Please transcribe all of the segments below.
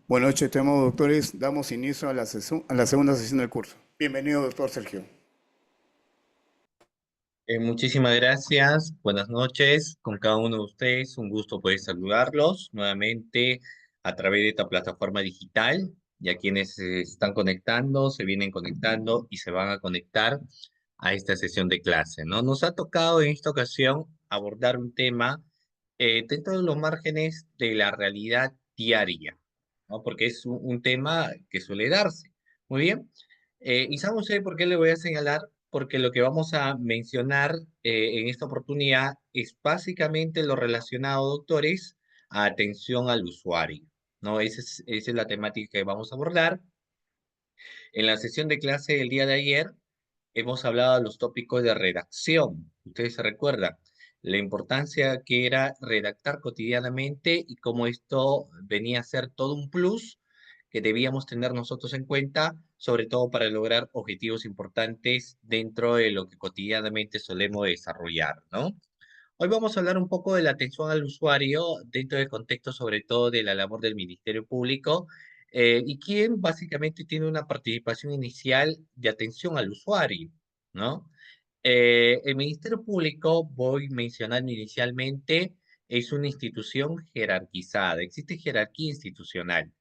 Buenas noches, estimados doctores. Damos inicio a la segunda sesión del curso. Bienvenido, doctor Sergio. Muchísimas gracias, buenas noches con cada uno de ustedes. Un gusto poder saludarlos nuevamente a través de esta plataforma digital y a quienes se están conectando, se vienen conectando y se van a conectar a esta sesión de clase, ¿no? Nos ha tocado en esta ocasión abordar un tema dentro de los márgenes de la realidad diaria, ¿no? Porque es un tema que suele darse. Muy bien. ¿Y sabe usted por qué le voy a señalar? Porque lo que vamos a mencionar en esta oportunidad es básicamente lo relacionado, doctores, a atención al usuario, ¿no? Esa es la temática que vamos a abordar. En la sesión de clase del día de ayer hemos hablado de los tópicos de redacción. Ustedes se recuerdan la importancia que era redactar cotidianamente y cómo esto venía a ser todo un plus que debíamos tener nosotros en cuenta, sobre todo para lograr objetivos importantes dentro de lo que cotidianamente solemos desarrollar, ¿no? Hoy vamos a hablar un poco de la atención al usuario dentro del contexto sobre todo de la labor del Ministerio Público y quien básicamente tiene una participación inicial de atención al usuario, ¿no? El Ministerio Público, voy mencionando inicialmente, es una institución jerarquizada, existe jerarquía institucional.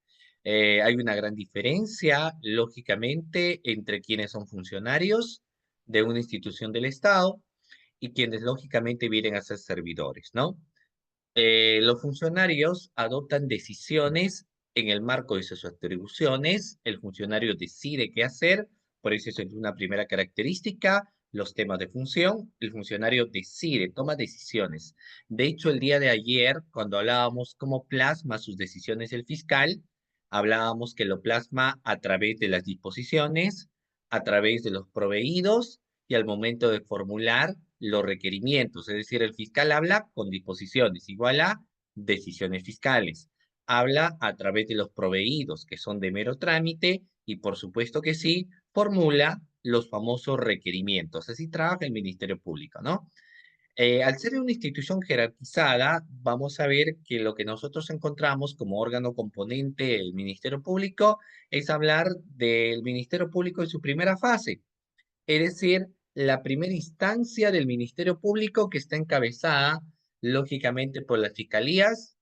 Hay una gran diferencia, lógicamente, entre quienes son funcionarios de una institución del Estado y quienes lógicamente vienen a ser servidores, ¿no? Los funcionarios adoptan decisiones en el marco de sus atribuciones, el funcionario decide qué hacer, por eso es una primera característica, los temas de función, el funcionario decide, toma decisiones. De hecho, el día de ayer, cuando hablábamos cómo plasma sus decisiones el fiscal, hablábamos que lo plasma a través de las disposiciones, a través de los proveídos y al momento de formular los requerimientos. Es decir, el fiscal habla con disposiciones igual a decisiones fiscales. Habla a través de los proveídos, que son de mero trámite, y por supuesto que sí, formula los famosos requerimientos. Así trabaja el Ministerio Público, ¿no? Al ser una institución jerarquizada, vamos a ver que lo que nosotros encontramos como órgano componente del Ministerio Público es hablar del Ministerio Público en su primera fase, es decir, la primera instancia del Ministerio Público que está encabezada, lógicamente, por las fiscalías.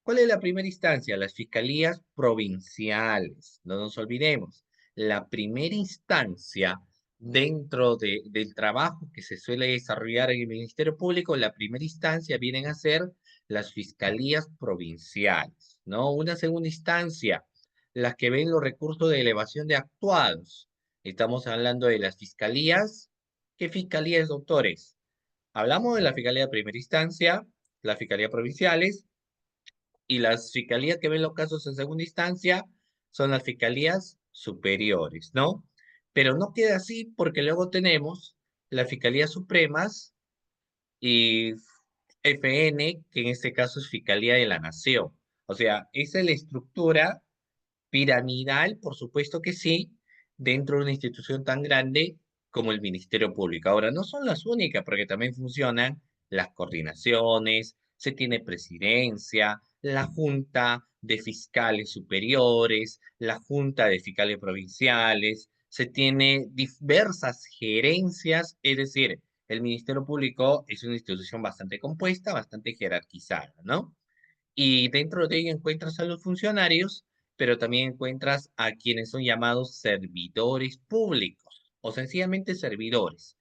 ¿Cuál es la primera instancia? Las fiscalías provinciales. No nos olvidemos. La primera instancia del trabajo que se suele desarrollar en el Ministerio Público, la primera instancia vienen a ser las fiscalías provinciales, ¿no? Una segunda instancia, las que ven los recursos de elevación de actuados. Estamos hablando de las fiscalías. ¿Qué fiscalías, doctores? Hablamos de la fiscalía de primera instancia, las fiscalías provinciales y las fiscalías que ven los casos en segunda instancia son las fiscalías superiores, ¿no? Pero no queda así porque luego tenemos las fiscalías supremas y FN, que en este caso es Fiscalía de la Nación. O sea, esa es la estructura piramidal, por supuesto que sí, dentro de una institución tan grande como el Ministerio Público. Ahora, no son las únicas, porque también funcionan las coordinaciones, se tiene presidencia, la Junta de Fiscales Superiores, la Junta de Fiscales Provinciales, se tiene diversas gerencias, es decir, el Ministerio Público es una institución bastante compuesta, bastante jerarquizada, ¿no? Y dentro de ella encuentras a los funcionarios, pero también encuentras a quienes son llamados servidores públicos o sencillamente servidores.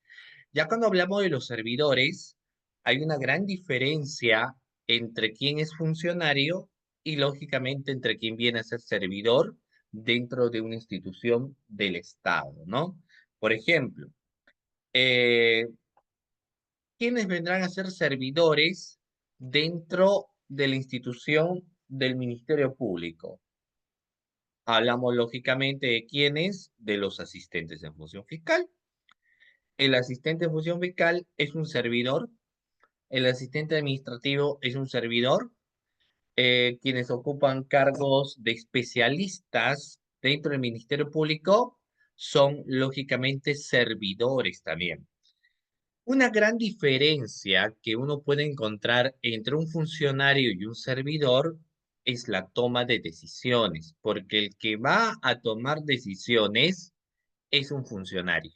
Ya cuando hablamos de los servidores, hay una gran diferencia entre quién es funcionario y lógicamente entre quién viene a ser servidor dentro de una institución del Estado, ¿no? Por ejemplo, eh, ¿quiénes vendrán a ser servidores dentro de la institución del Ministerio Público? Hablamos lógicamente de quiénes, de los asistentes en función fiscal. El asistente en función fiscal es un servidor, el asistente administrativo es un servidor, quienes ocupan cargos de especialistas dentro del Ministerio Público son lógicamente servidores también. Una gran diferencia que uno puede encontrar entre un funcionario y un servidor es la toma de decisiones, porque el que va a tomar decisiones es un funcionario,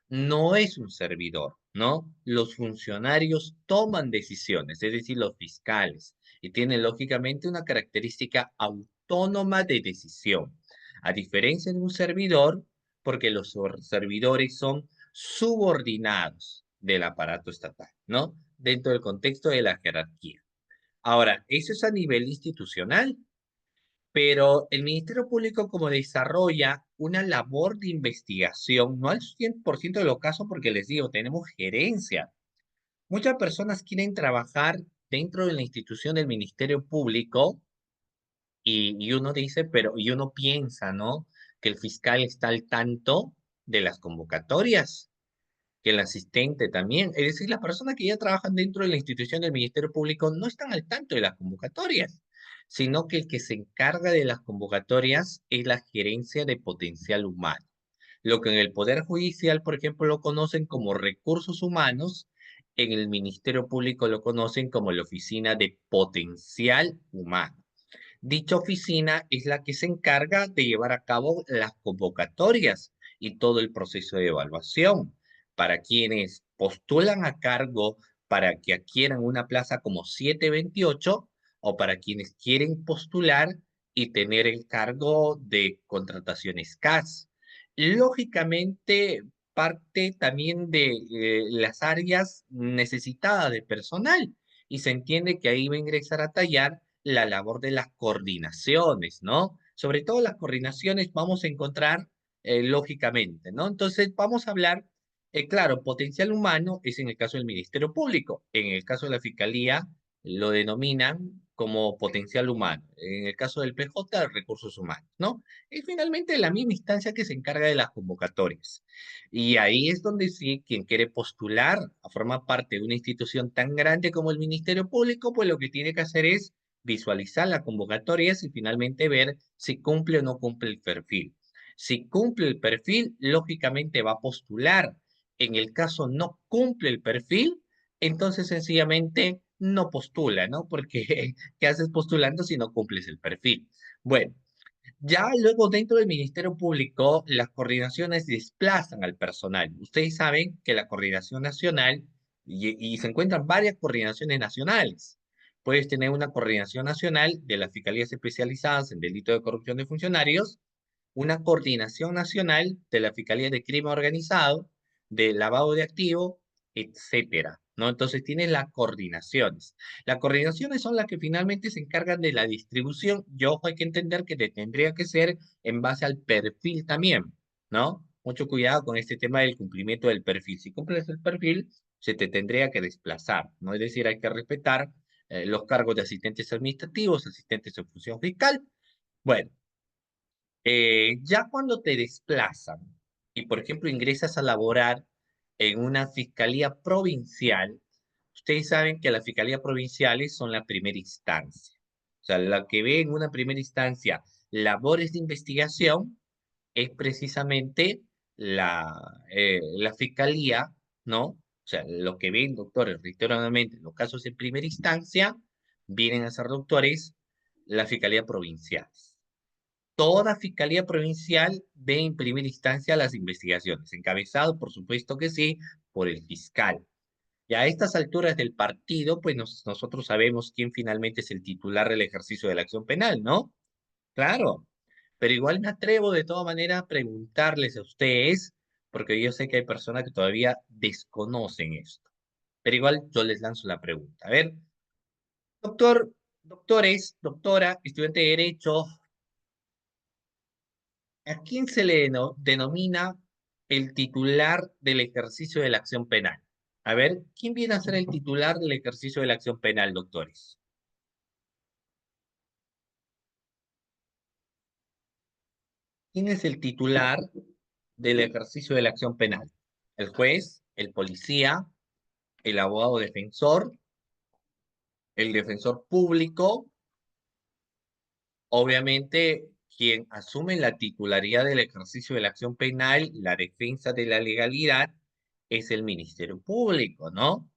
no es un servidor, ¿no? Los funcionarios toman decisiones, es decir, los fiscales, y tienen lógicamente una característica autónoma de decisión, a diferencia de un servidor, porque los servidores son subordinados del aparato estatal, ¿no? Dentro del contexto de la jerarquía. Ahora, eso es a nivel institucional, pero el Ministerio Público como desarrolla una labor de investigación, no al 100% de los casos, porque les digo, tenemos gerencia. Muchas personas quieren trabajar dentro de la institución del Ministerio Público y uno dice, y uno piensa, ¿no? Que el fiscal está al tanto de las convocatorias, que el asistente también. Es decir, las personas que ya trabajan dentro de la institución del Ministerio Público no están al tanto de las convocatorias, sino que el que se encarga de las convocatorias es la gerencia de potencial humano. Lo que en el Poder Judicial, por ejemplo, lo conocen como recursos humanos, en el Ministerio Público lo conocen como la Oficina de Potencial Humano. Dicha oficina es la que se encarga de llevar a cabo las convocatorias y todo el proceso de evaluación para quienes postulan a cargo para que adquieran una plaza como 728 o para quienes quieren postular y tener el cargo de contrataciones CAS. Lógicamente, parte también de las áreas necesitadas de personal y se entiende que ahí va a ingresar a tallar la labor de las coordinaciones, ¿no? Sobre todo las coordinaciones vamos a encontrar lógicamente, ¿no? Entonces vamos a hablar, claro, potencial humano es en el caso del Ministerio Público, en el caso de la Fiscalía lo denominan como potencial humano, en el caso del PJ, recursos humanos, ¿no? Es finalmente la misma instancia que se encarga de las convocatorias. Y ahí es donde sí, quien quiere postular a formar parte de una institución tan grande como el Ministerio Público, pues lo que tiene que hacer es visualizar las convocatorias y finalmente ver si cumple o no cumple el perfil. Si cumple el perfil, lógicamente va a postular. En el caso no cumple el perfil, entonces sencillamente no postula, ¿no? Porque ¿qué haces postulando si no cumples el perfil? Bueno, ya luego dentro del Ministerio Público, las coordinaciones desplazan al personal. Ustedes saben que la coordinación nacional, y se encuentran varias coordinaciones nacionales. Puedes tener una coordinación nacional de las fiscalías especializadas en delito de corrupción de funcionarios, una coordinación nacional de la Fiscalía de Crimen Organizado, de lavado de activos, etcétera, ¿no? Entonces tienen las coordinaciones. Las coordinaciones son las que finalmente se encargan de la distribución y ojo, hay que entender que tendría que ser en base al perfil también, ¿no? Mucho cuidado con este tema del cumplimiento del perfil. Si cumples el perfil, se te tendría que desplazar, ¿no? Es decir, hay que respetar los cargos de asistentes administrativos, asistentes de función fiscal. Bueno, ya cuando te desplazan y, por ejemplo, ingresas a laborar en una fiscalía provincial, ustedes saben que las fiscalías provinciales son la primera instancia. O sea, la que ve en una primera instancia labores de investigación es precisamente la fiscalía, ¿no? O sea, lo que ven doctores, reiteradamente, los casos en primera instancia, vienen a ser doctores la fiscalía provincial. Toda fiscalía provincial ve en primera instancia las investigaciones, encabezado, por supuesto que sí, por el fiscal. Y a estas alturas del partido, pues nosotros sabemos quién finalmente es el titular del ejercicio de la acción penal, ¿no? Claro, pero igual me atrevo de todas maneras a preguntarles a ustedes, porque yo sé que hay personas que todavía desconocen esto. Pero igual yo les lanzo la pregunta. A ver, doctor, doctores, doctora, estudiante de Derecho, ¿a quién se le denomina el titular del ejercicio de la acción penal? A ver, ¿quién viene a ser el titular del ejercicio de la acción penal, doctores? ¿Quién es el titular del ejercicio de la acción penal? ¿El juez, el policía, el abogado defensor, el defensor público? Obviamente, quien asume la titularidad del ejercicio de la acción penal, la defensa de la legalidad, es el Ministerio Público, ¿no?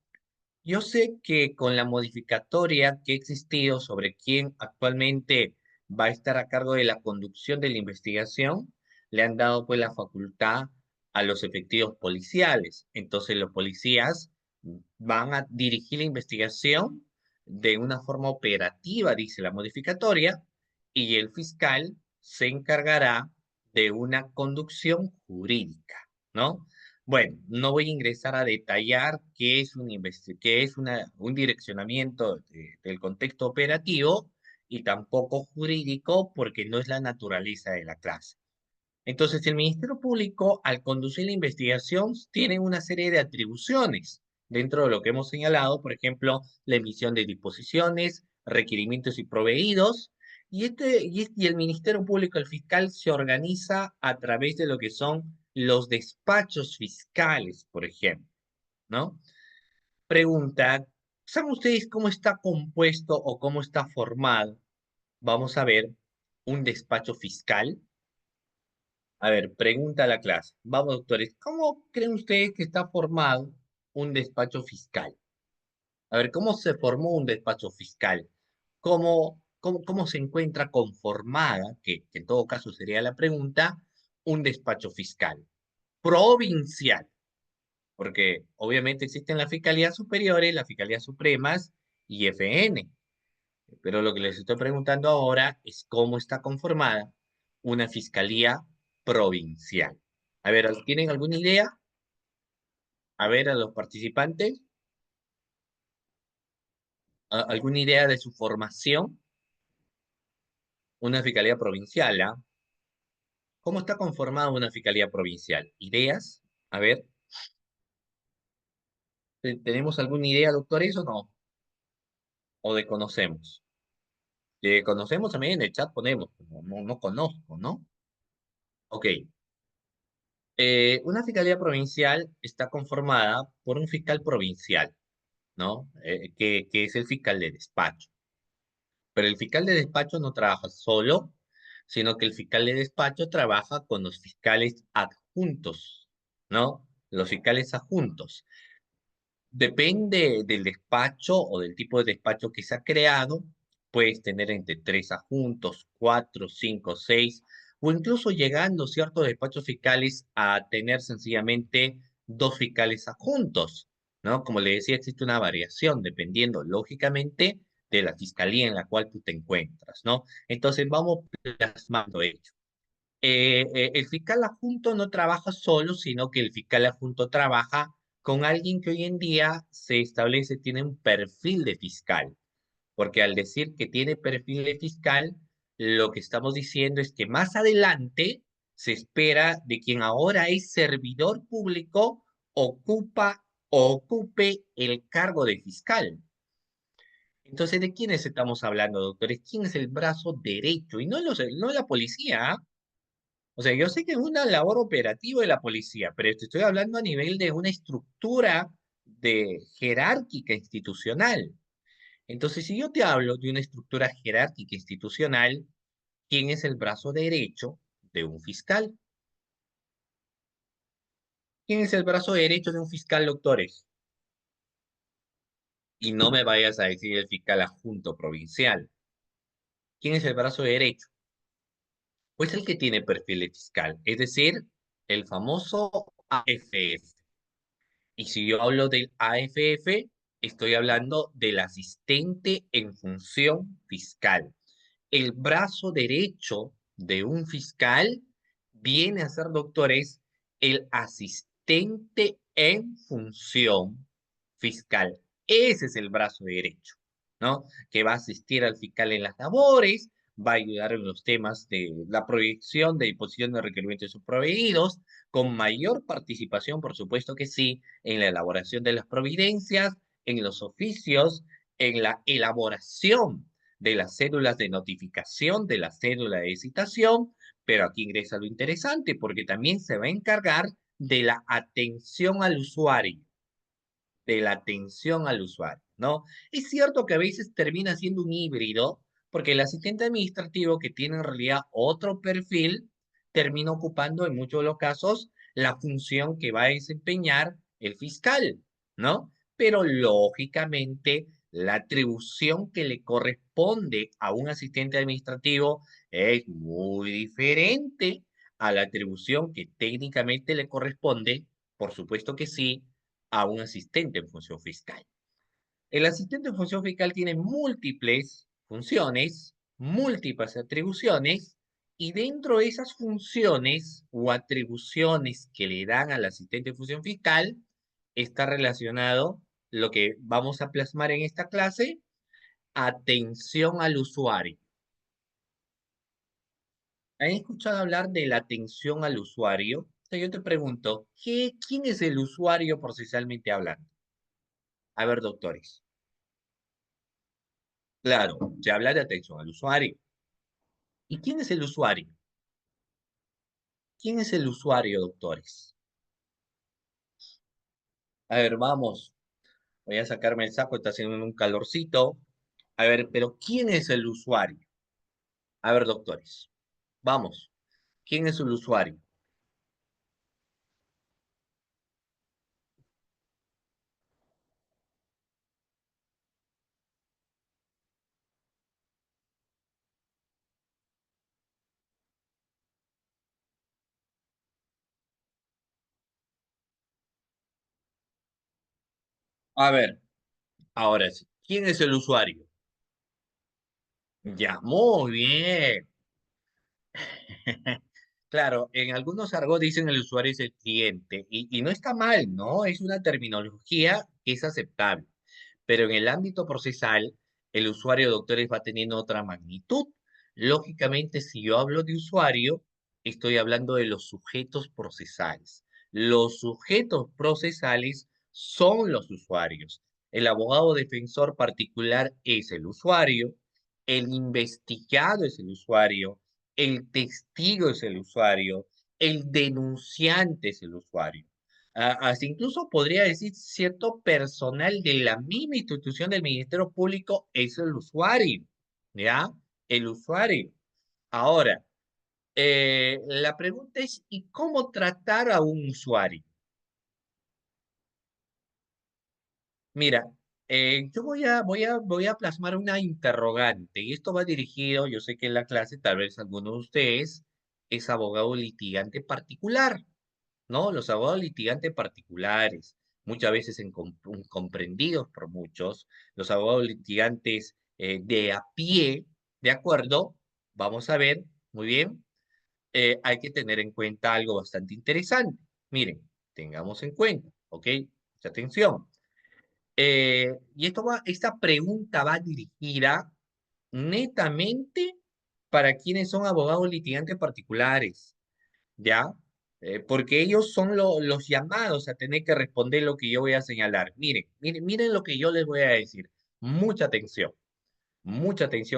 Yo sé que con la modificatoria que ha existido sobre quién actualmente va a estar a cargo de la conducción de la investigación, le han dado pues la facultad a los efectivos policiales. Entonces los policías van a dirigir la investigación de una forma operativa, dice la modificatoria, y el fiscal se encargará de una conducción jurídica, ¿no? Bueno, no voy a ingresar a detallar qué es un direccionamiento del contexto operativo y tampoco jurídico, porque no es la naturaleza de la clase. Entonces, el Ministerio Público, al conducir la investigación, tiene una serie de atribuciones dentro de lo que hemos señalado, por ejemplo, la emisión de disposiciones, requerimientos y proveídos, y el Ministerio Público, el fiscal, se organiza a través de lo que son los despachos fiscales, por ejemplo, ¿no? Pregunta, ¿saben ustedes cómo está compuesto o cómo está formado? Vamos a ver un despacho fiscal. A ver, pregunta a la clase. Vamos, doctores, ¿cómo creen ustedes que está formado un despacho fiscal? A ver, ¿cómo se formó un despacho fiscal? ¿Cómo se encuentra conformada, que en todo caso sería la pregunta, un despacho fiscal? Provincial, porque obviamente existen las fiscalías superiores, las fiscalías supremas y FN. Pero lo que les estoy preguntando ahora es cómo está conformada una fiscalía provincial. A ver, ¿tienen alguna idea? A ver, a los participantes, ¿alguna idea de su formación? Una fiscalía provincial, ¿ah? ¿Cómo está conformada una fiscalía provincial? ¿Ideas? A ver, ¿tenemos alguna idea, doctores, o no? ¿O desconocemos? Conocemos también en el chat ponemos, no conozco, ¿no? Ok. Una fiscalía provincial está conformada por un fiscal provincial, ¿no? Que es el fiscal de despacho. Pero el fiscal de despacho no trabaja solo, sino que el fiscal de despacho trabaja con los fiscales adjuntos, ¿no? Los fiscales adjuntos. Depende del despacho o del tipo de despacho que se ha creado. Puedes tener entre tres adjuntos, cuatro, cinco, seis, o incluso llegando ciertos despachos fiscales a tener sencillamente dos fiscales adjuntos, ¿no? Como le decía, existe una variación dependiendo, lógicamente, de la fiscalía en la cual tú te encuentras, ¿no? Entonces vamos plasmando ello. El fiscal adjunto no trabaja solo, sino que el fiscal adjunto trabaja con alguien que hoy en día se establece, tiene un perfil de fiscal, porque al decir que tiene perfil de fiscal, lo que estamos diciendo es que más adelante se espera de quien ahora es servidor público ocupe el cargo de fiscal. Entonces, ¿de quiénes estamos hablando, doctores? ¿Quién es el brazo derecho? Y no la policía, ¿ah? O sea, yo sé que es una labor operativa de la policía, pero te estoy hablando a nivel de una estructura de jerárquica institucional. Entonces, si yo te hablo de una estructura jerárquica institucional, ¿quién es el brazo derecho de un fiscal? ¿Quién es el brazo derecho de un fiscal, doctores? Y no me vayas a decir el fiscal adjunto provincial. ¿Quién es el brazo derecho? Pues el que tiene perfil de fiscal, es decir, el famoso AFF. Y si yo hablo del AFF, estoy hablando del asistente en función fiscal. El brazo derecho de un fiscal viene a ser, doctores, el asistente en función fiscal. Ese es el brazo derecho, ¿no? Que va a asistir al fiscal en las labores, va a ayudar en los temas de la proyección de disposición de requerimientos subproveídos, con mayor participación, por supuesto que sí, en la elaboración de las providencias, en los oficios, en la elaboración de las cédulas de notificación, de la cédula de citación, pero aquí ingresa lo interesante porque también se va a encargar de la atención al usuario, ¿no? Es cierto que a veces termina siendo un híbrido, porque el asistente administrativo que tiene en realidad otro perfil, termina ocupando en muchos de los casos la función que va a desempeñar el fiscal, ¿no? pero lógicamente la atribución que le corresponde a un asistente administrativo es muy diferente a la atribución que técnicamente le corresponde, por supuesto que sí, a un asistente en función fiscal. El asistente en función fiscal tiene múltiples funciones, múltiples atribuciones, y dentro de esas funciones o atribuciones que le dan al asistente en función fiscal, está relacionado lo que vamos a plasmar en esta clase, atención al usuario. ¿Han escuchado hablar de la atención al usuario? Entonces yo te pregunto, ¿quién es el usuario procesalmente hablando? A ver, doctores. Claro, se habla de atención al usuario. ¿Y quién es el usuario? ¿Quién es el usuario, doctores? A ver, vamos. Voy a sacarme el saco, está haciendo un calorcito. A ver, pero ¿quién es el usuario? A ver, doctores. Vamos. ¿Quién es el usuario? A ver, ahora sí. ¿Quién es el usuario? Ya, muy bien. Claro, en algunos argot dicen el usuario es el cliente y no está mal, ¿no? Es una terminología que es aceptable. Pero en el ámbito procesal, el usuario, doctores, va teniendo otra magnitud. Lógicamente, si yo hablo de usuario, estoy hablando de los sujetos procesales. Los sujetos procesales son los usuarios. El abogado defensor particular es el usuario, el investigado es el usuario, el testigo es el usuario, el denunciante es el usuario. Hasta incluso podría decir cierto personal de la misma institución del Ministerio Público es el usuario, ¿ya? El usuario. Ahora, la pregunta es, ¿y cómo tratar a un usuario? Mira, yo voy a plasmar una interrogante y esto va dirigido, yo sé que en la clase tal vez alguno de ustedes es abogado litigante particular. ¿No? Los abogados litigantes particulares, muchas veces incomprendidos por muchos, los abogados litigantes de a pie, ¿de acuerdo? Vamos a ver, muy bien, hay que tener en cuenta algo bastante interesante. Miren, tengamos en cuenta, ¿ok? Mucha atención. Y esta pregunta va dirigida netamente para quienes son abogados litigantes particulares. ¿Ya? Porque ellos son los llamados a tener que responder lo que yo voy a señalar. Miren, miren, miren lo que yo les voy a decir. Mucha atención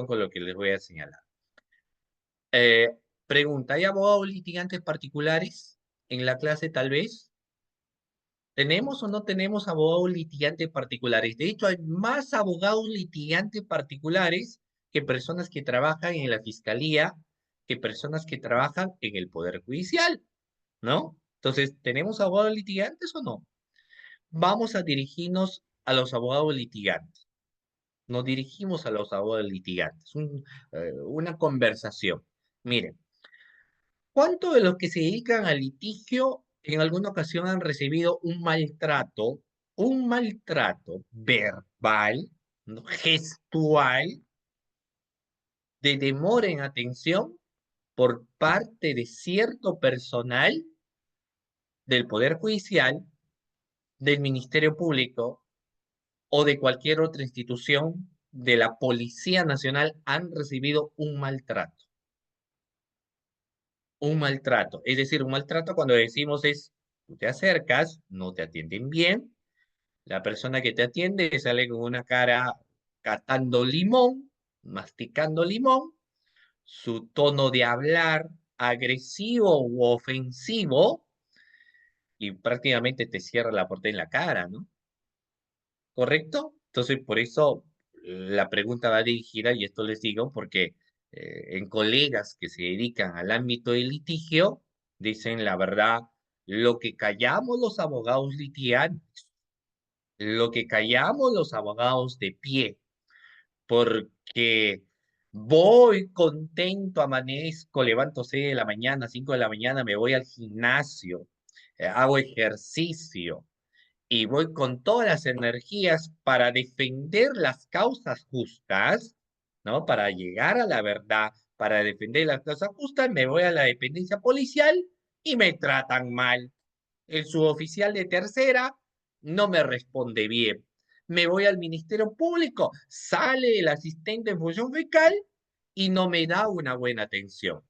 con lo que les voy a señalar. Eh, Pregunta, ¿hay abogados litigantes particulares en la clase tal vez? ¿Tenemos o no tenemos abogados litigantes particulares? De hecho, hay más abogados litigantes particulares que personas que trabajan en la fiscalía, que personas que trabajan en el Poder Judicial. ¿No? Entonces, ¿tenemos abogados litigantes o no? Vamos a dirigirnos a los abogados litigantes. Nos dirigimos a los abogados litigantes. Una conversación. Miren, ¿cuántos de los que se dedican al litigio en alguna ocasión han recibido un maltrato verbal, ¿no? Gestual, de demora en atención por parte de cierto personal del Poder Judicial, del Ministerio Público o de cualquier otra institución de la Policía Nacional han recibido un maltrato? Un maltrato. Es decir, un maltrato cuando decimos es, tú te acercas, no te atienden bien, la persona que te atiende sale con una cara catando limón, masticando limón, su tono de hablar agresivo u ofensivo y prácticamente te cierra la puerta en la cara, ¿no? ¿Correcto? Entonces, por eso la pregunta va dirigida, y esto les digo, porque en colegas que se dedican al ámbito del litigio, dicen la verdad, lo que callamos los abogados litigantes, Lo que callamos los abogados de pie, porque voy contento, amanezco, levanto 6 de la mañana, 5 de la mañana, me voy al gimnasio, hago ejercicio y voy con todas las energías para defender las causas justas, ¿no? Para llegar a la verdad, para defender las causas justas, me voy a la dependencia policial y me tratan mal. El suboficial de tercera no me responde bien. Me voy al Ministerio Público, sale el asistente en función fiscal y no me da una buena atención.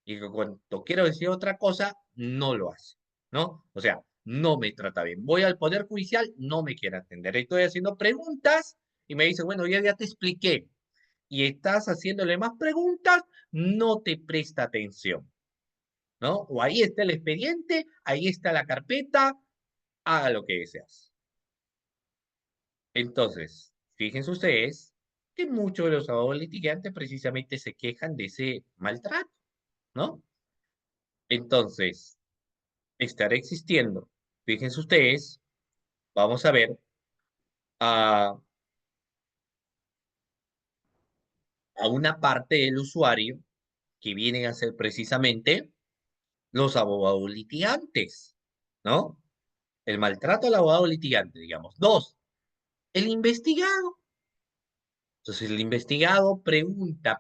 Y cuando quiero decir otra cosa, no lo hace, ¿no? O sea, no me trata bien. Voy al Poder Judicial, no me quiere atender. Estoy haciendo preguntas y me dice, bueno, ya te expliqué. Y estás haciéndole más preguntas, no te presta atención, ¿no? O ahí está el expediente, ahí está la carpeta, haga lo que deseas. Entonces, fíjense ustedes que muchos de los abogados litigantes precisamente se quejan de ese maltrato, ¿no? Entonces, estará existiendo. Fíjense ustedes, vamos a ver a, a una parte del usuario que vienen a ser precisamente los abogados litigantes, ¿no? El maltrato al abogado litigante, digamos. Dos, el investigado. Entonces, el investigado pregunta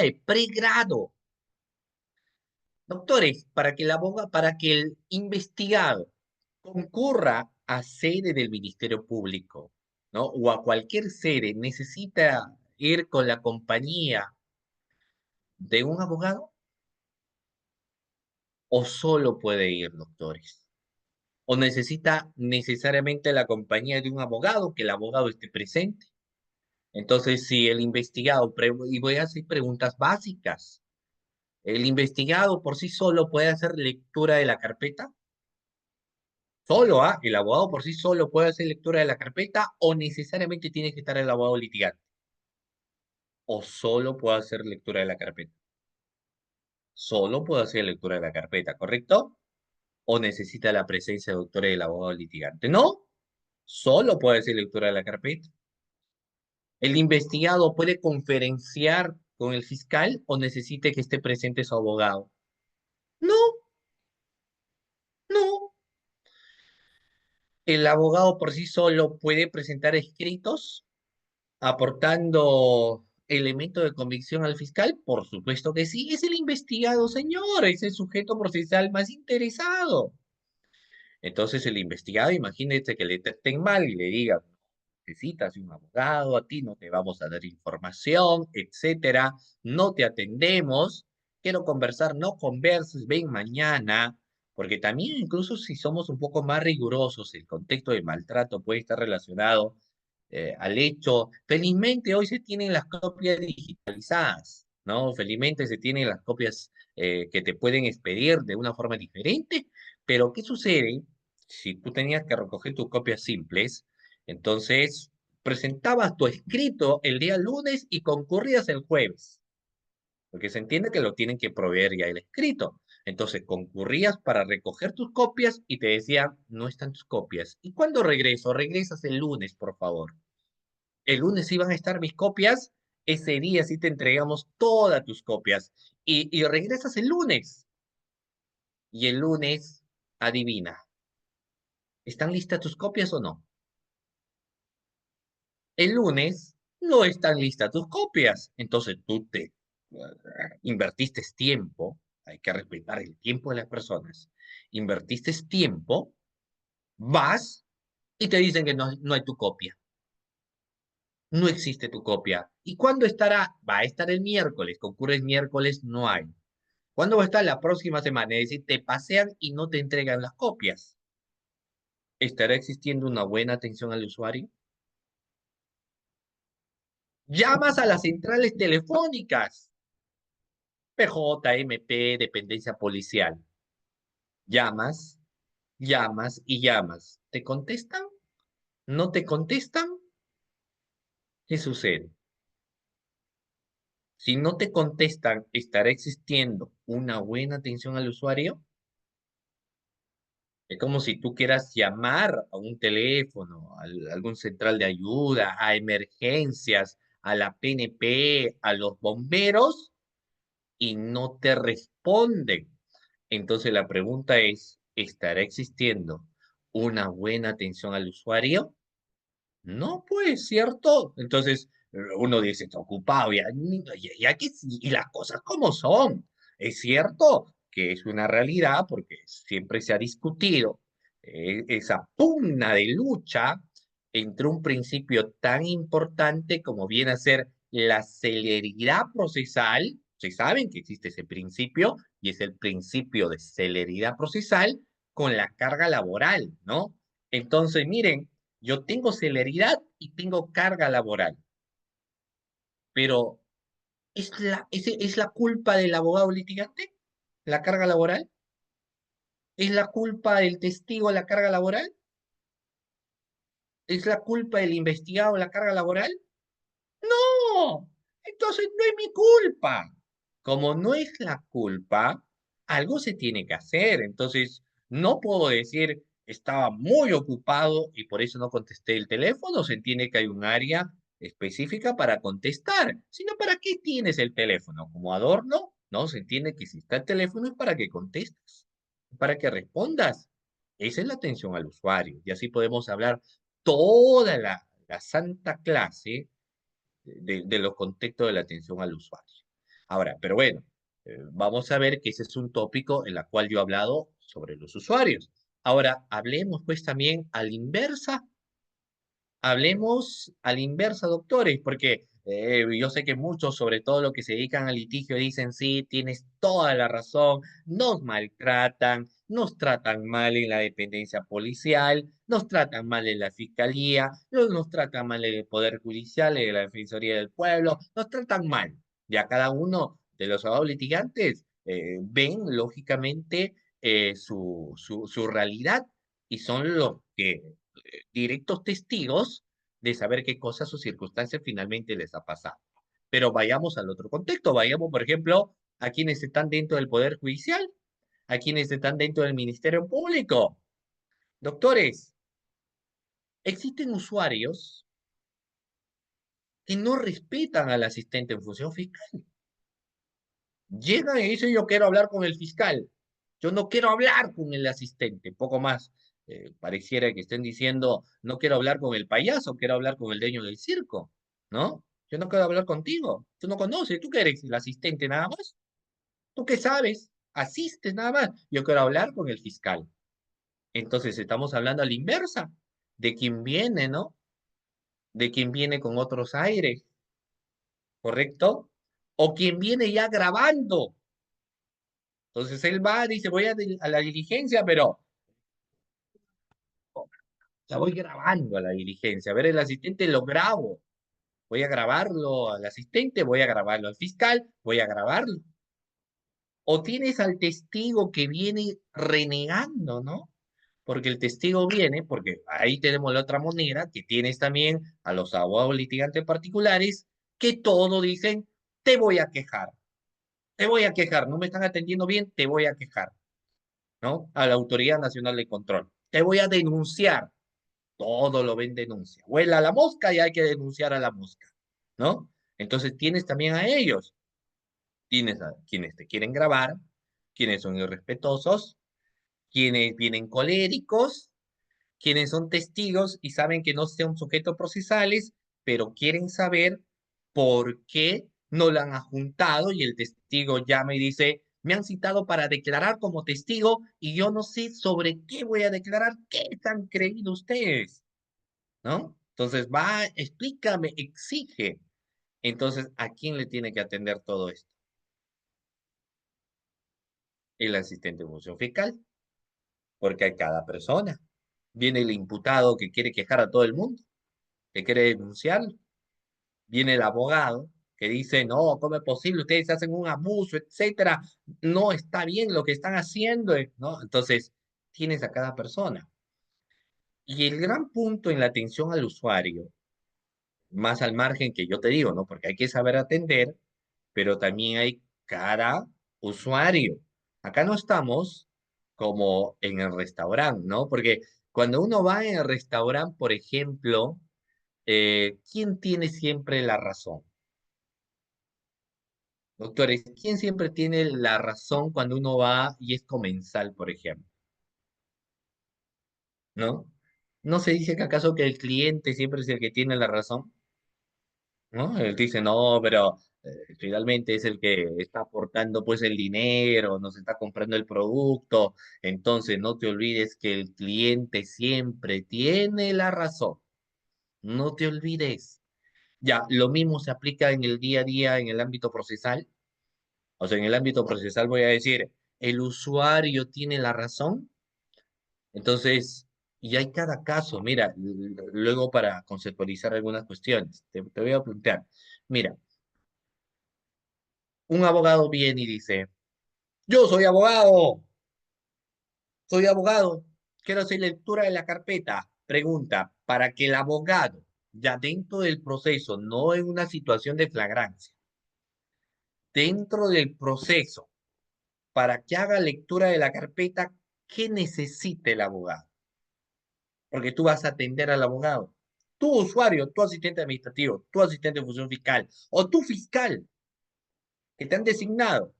de pregrado. Doctores, para que el investigado concurra a sede del Ministerio Público, ¿no? O a cualquier sede, necesita ir con la compañía de un abogado o solo puede ir, doctores. O necesita necesariamente la compañía de un abogado, que el abogado esté presente. Entonces, si el investigado, y voy a hacer preguntas básicas, ¿el investigado por sí solo puede hacer lectura de la carpeta? Solo, ¿ah? El abogado por sí solo puede hacer lectura de la carpeta o necesariamente tiene que estar el abogado litigante. O solo puede hacer lectura de la carpeta. Solo puede hacer lectura de la carpeta, ¿correcto? O necesita la presencia de doctor del abogado litigante. No, solo puede hacer lectura de la carpeta. El investigado puede conferenciar con el fiscal o necesite que esté presente su abogado. No, no. El abogado por sí solo puede presentar escritos aportando elementos de convicción al fiscal? Por supuesto que sí, es el investigado, señor, es el sujeto procesal más interesado. Entonces el investigado, imagínese que le traten mal y le digan, necesitas un abogado, a ti no te vamos a dar información, etcétera, no te atendemos, quiero conversar, no converses, ven mañana, porque también incluso si somos un poco más rigurosos, el contexto de maltrato puede estar relacionado al hecho, felizmente hoy se tienen las copias digitalizadas, ¿no? Felizmente se tienen las copias que te pueden expedir de una forma diferente, pero ¿qué sucede si tú tenías que recoger tus copias simples? Entonces, presentabas tu escrito el día lunes y concurrías el jueves, porque se entiende que lo tienen que proveer ya el escrito. Entonces, concurrías para recoger tus copias y te decían, no están tus copias. ¿Y cuándo regreso? Regresas el lunes, por favor. El lunes iban a estar mis copias, ese día sí te entregamos todas tus copias. Y regresas el lunes. Y el lunes, adivina, ¿están listas tus copias o no? El lunes no están listas tus copias. Entonces tú te invertiste tiempo, hay que respetar el tiempo de las personas. Invertiste tiempo, vas y te dicen que no hay tu copia. No existe tu copia. ¿Y cuándo estará? Va a estar el miércoles. Concurre el miércoles, no hay. ¿Cuándo va a estar la próxima semana? Es decir, te pasean y no te entregan las copias. ¿Estará existiendo una buena atención al usuario? Llamas a las centrales telefónicas. PJ, MP, dependencia policial. Llamas, llamas y llamas. ¿Te contestan? ¿No te contestan? ¿Qué sucede? Si no te contestan, ¿estará existiendo una buena atención al usuario? Es como si tú quieras llamar a un teléfono, algún central de ayuda, a emergencias, a la PNP, a los bomberos, y no te responden. Entonces la pregunta es, ¿estará existiendo una buena atención al usuario? No, pues, ¿cierto? Entonces, uno dice, está ocupado, y las cosas como son. Es cierto que es una realidad porque siempre se ha discutido esa pugna de lucha entre un principio tan importante como viene a ser la celeridad procesal. Se saben que existe ese principio y es el principio de celeridad procesal con la carga laboral, ¿no? Entonces, miren, yo tengo celeridad y tengo carga laboral, pero ¿es la culpa del abogado litigante la carga laboral? ¿Es la culpa del testigo la carga laboral? ¿Es la culpa del investigado la carga laboral? No, entonces no es mi culpa. Como no es la culpa, algo se tiene que hacer. Entonces, no puedo decir estaba muy ocupado y por eso no contesté el teléfono. Se entiende que hay un área específica para contestar. Sino, ¿para qué tienes el teléfono? ¿Como adorno? No, se entiende que si está el teléfono es para que contestes, para que respondas. Esa es la atención al usuario. Y así podemos hablar toda la santa clase de los contextos de la atención al usuario. Ahora, pero bueno, vamos a ver que ese es un tópico en el cual yo he hablado sobre los usuarios. Ahora, hablemos pues también a la inversa. Hablemos a la inversa, doctores, porque yo sé que muchos, sobre todo los que se dedican al litigio, dicen, sí, tienes toda la razón, nos maltratan, nos tratan mal en la dependencia policial, nos tratan mal en la fiscalía, nos tratan mal en el Poder Judicial, en la Defensoría del Pueblo, nos tratan mal. Ya cada uno de los abogados litigantes ven, lógicamente, su realidad y son los que directos testigos de saber qué cosas o circunstancias finalmente les ha pasado. Pero vayamos al otro contexto, vayamos, por ejemplo, a quienes están dentro del Poder Judicial, a quienes están dentro del Ministerio Público. Doctores, existen usuarios que no respetan al asistente en función fiscal. Llegan y dicen, yo quiero hablar con el fiscal. Yo no quiero hablar con el asistente. Poco más. Pareciera que estén diciendo, no quiero hablar con el payaso, quiero hablar con el dueño del circo. ¿No? Yo no quiero hablar contigo. Tú no conoces. ¿Tú qué eres? ¿El asistente nada más? ¿Tú qué sabes? Asistes nada más. Yo quiero hablar con el fiscal. Entonces estamos hablando a la inversa. De quien viene, ¿no? De quien viene con otros aires. ¿Correcto? O quien viene ya grabando. Entonces él va, dice, voy a la diligencia, pero la voy grabando a la diligencia. A ver, el asistente lo grabo. Voy a grabarlo al asistente, voy a grabarlo al fiscal, voy a grabarlo. O tienes al testigo que viene renegando, ¿no? Porque el testigo viene, porque ahí tenemos la otra moneda, que tienes también a los abogados litigantes particulares, que todo dicen, te voy a quejar, no me están atendiendo bien, te voy a quejar. ¿No? A la Autoridad Nacional de Control. Te voy a denunciar. Todo lo ven denuncia. Huela la mosca y hay que denunciar a la mosca, ¿no? Entonces tienes también a ellos. Tienes a quienes te quieren grabar, quienes son irrespetuosos, quienes vienen coléricos, quienes son testigos y saben que no son sujetos procesales, pero quieren saber por qué no la han juntado y el testigo llama y dice, me han citado para declarar como testigo y yo no sé sobre qué voy a declarar, qué han creído ustedes, ¿no? Entonces va, explícame, exige. Entonces, ¿a quién le tiene que atender todo esto? El asistente de función fiscal, porque hay cada persona. Viene el imputado que quiere quejar a todo el mundo, que quiere denunciarlo. Viene el abogado que dice, no, ¿cómo es posible? Ustedes hacen un abuso, etcétera. No está bien lo que están haciendo, ¿no? Entonces, tienes a cada persona. Y el gran punto en la atención al usuario, más al margen que yo te digo, ¿no? Porque hay que saber atender, pero también hay cada usuario. Acá no estamos como en el restaurante, ¿no? Porque cuando uno va en el restaurante, por ejemplo, ¿quién tiene siempre la razón? Doctores, ¿quién siempre tiene la razón cuando uno va y es comensal, por ejemplo? ¿No? ¿No se dice que acaso que el cliente siempre es el que tiene la razón? ¿No? Él dice, no, pero finalmente es el que está aportando pues el dinero, nos está comprando el producto, entonces no te olvides que el cliente siempre tiene la razón, no te olvides. Ya, lo mismo se aplica en el día a día en el ámbito procesal, o sea, en el ámbito procesal voy a decir, el usuario tiene la razón, entonces, y hay cada caso, mira, luego para conceptualizar algunas cuestiones, te voy a plantear. Mira, un abogado viene y dice, yo soy abogado, quiero hacer lectura de la carpeta. Pregunta, para que el abogado, ya dentro del proceso, no en una situación de flagrancia, dentro del proceso, para que haga lectura de la carpeta, ¿qué necesita el abogado? Porque tú vas a atender al abogado. Tu usuario, tu asistente administrativo, tu asistente de función fiscal o tu fiscal que te han designado.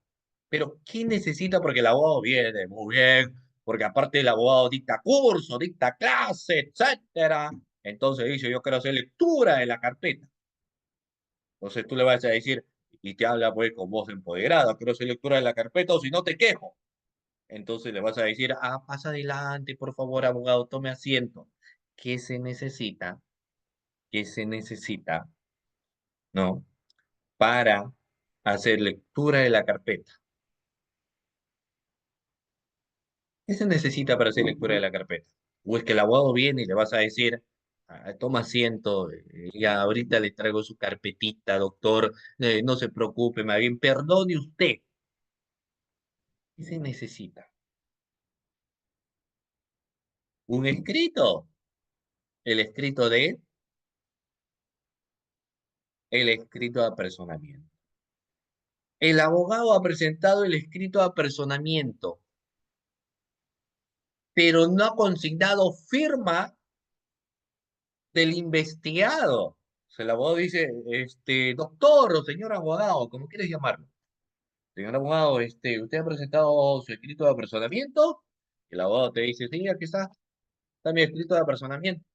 Pero ¿qué necesita? Porque el abogado viene muy bien, porque aparte el abogado dicta curso, dicta clase, etcétera. Entonces dice, yo quiero hacer lectura de la carpeta. Entonces tú le vas a decir, y te habla pues con voz empoderada, quiero hacer lectura de la carpeta o si no te quejo. Entonces le vas a decir, pasa adelante, por favor, abogado, tome asiento. ¿Qué se necesita? ¿Qué se necesita? ¿No? Para hacer lectura de la carpeta. ¿Qué se necesita para hacer lectura de la carpeta? O es que el abogado viene y le vas a decir, toma asiento, ya ahorita le traigo su carpetita, doctor, no se preocupe, más bien, perdone usted. ¿Qué se necesita? Un escrito, el escrito de, el escrito de apersonamiento. El abogado ha presentado el escrito de apersonamiento, pero no ha consignado firma del investigado. O sea, el abogado dice, doctor o señor abogado, como quieres llamarlo. Señor abogado, ¿usted ha presentado su escrito de apersonamiento? El abogado te dice, sí, aquí está mi escrito de apersonamiento.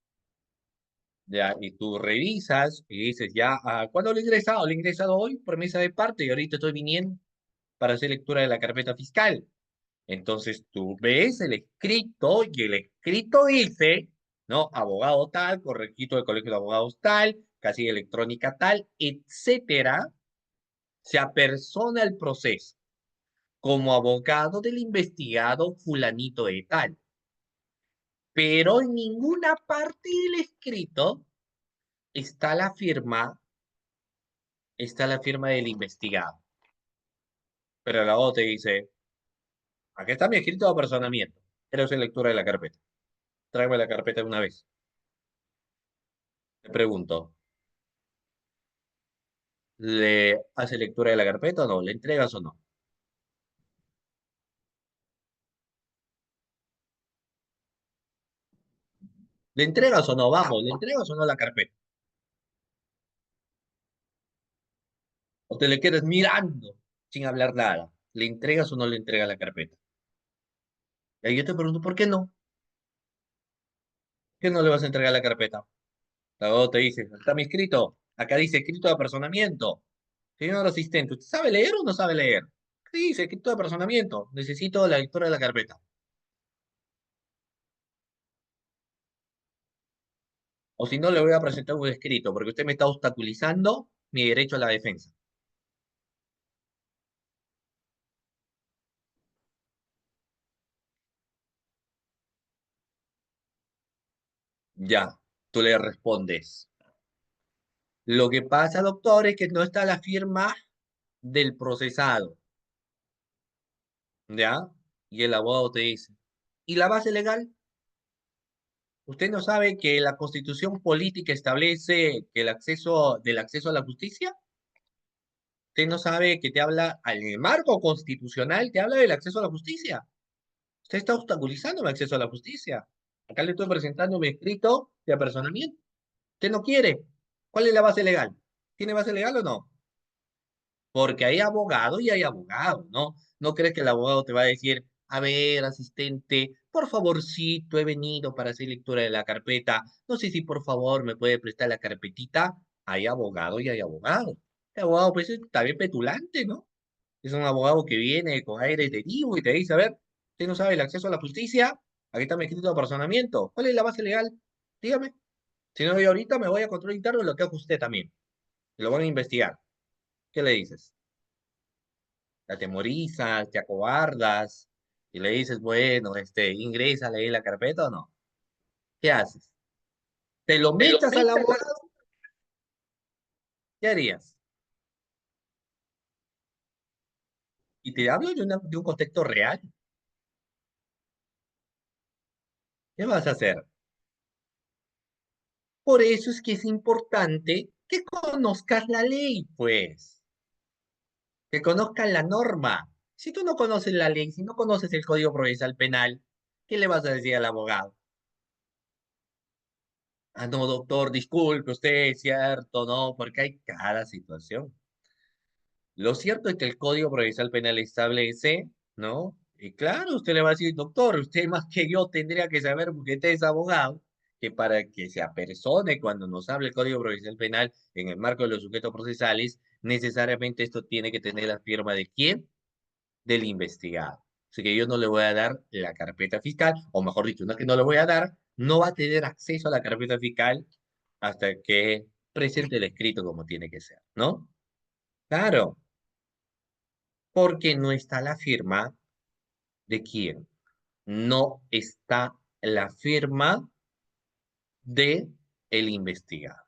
Ya, y tú revisas y dices, ya, ¿cuándo lo he ingresado? Lo he ingresado hoy por mesa de parte y ahorita estoy viniendo para hacer lectura de la carpeta fiscal. Entonces tú ves el escrito y el escrito dice, ¿no? Abogado tal, correquito del Colegio de Abogados tal, casilla electrónica tal, etcétera. Se apersona el proceso como abogado del investigado fulanito de tal. Pero en ninguna parte del escrito está la firma del investigado. Pero el abogado te dice, aquí está mi escrito de apersonamiento. Quiero hacer lectura de la carpeta. Tráeme la carpeta de una vez. Te pregunto, ¿le hace lectura de la carpeta o no? ¿Le entregas o no? ¿Le entregas o no? Vamos, ¿le entregas o no la carpeta? ¿O te le quedas mirando sin hablar nada? ¿Le entregas o no le entregas la carpeta? Y ahí yo te pregunto, ¿por qué no? ¿Qué no le vas a entregar la carpeta? Luego te dice, está mi escrito. Acá dice escrito de apersonamiento. Señor asistente, ¿usted sabe leer o no sabe leer? ¿Qué dice? Escrito de apersonamiento. Necesito la lectura de la carpeta. O si no, le voy a presentar un escrito, porque usted me está obstaculizando mi derecho a la defensa. Ya, tú le respondes. Lo que pasa, doctor, es que no está la firma del procesado. ¿Ya? Y el abogado te dice, ¿y la base legal? ¿Usted no sabe que la Constitución política establece que del acceso a la justicia? ¿Usted no sabe que te habla, al marco constitucional, te habla del acceso a la justicia? Usted está obstaculizando mi acceso a la justicia. Acá le estoy presentando mi escrito de apersonamiento. Usted no quiere. ¿Cuál es la base legal? ¿Tiene base legal o no? Porque hay abogado y hay abogado, ¿no? No crees que el abogado te va a decir, a ver, asistente, por favorcito, he venido para hacer lectura de la carpeta. No sé si por favor me puede prestar la carpetita. Hay abogado y hay abogado. El abogado, pues, está bien petulante, ¿no? Es un abogado que viene con aire de divo y te dice, a ver, usted no sabe el acceso a la justicia, aquí está mi escrito de personamiento. ¿Cuál es la base legal? Dígame. Si no, yo ahorita me voy a control interno y lo que haga usted también. Lo van a investigar. ¿Qué le dices? Te atemorizas, te acobardas y le dices, bueno, ingresa, lee la carpeta o no. ¿Qué haces? ¿Te lo Te lo metas al metas a abogado? ¿Qué harías? Y te hablo de un contexto real. ¿Qué vas a hacer? Por eso es que es importante que conozcas la ley, pues, que conozcas la norma. Si tú no conoces la ley, si no conoces el Código Procesal Penal, ¿qué le vas a decir al abogado? Ah, no, doctor, disculpe usted, es cierto, no, porque hay cada situación. Lo cierto es que el Código Procesal Penal establece, ¿no? Y claro, usted le va a decir, doctor, usted más que yo tendría que saber, porque usted es abogado, que para que se apersone cuando nos hable el Código Procesal Penal en el marco de los sujetos procesales, necesariamente esto tiene que tener la firma de quién, del investigado. Así que yo no le voy a dar la carpeta fiscal, o mejor dicho, no es que no le voy a dar, no va a tener acceso a la carpeta fiscal hasta que presente el escrito como tiene que ser, ¿no? Claro, porque no está la firma de quién. No está la firma de el investigado.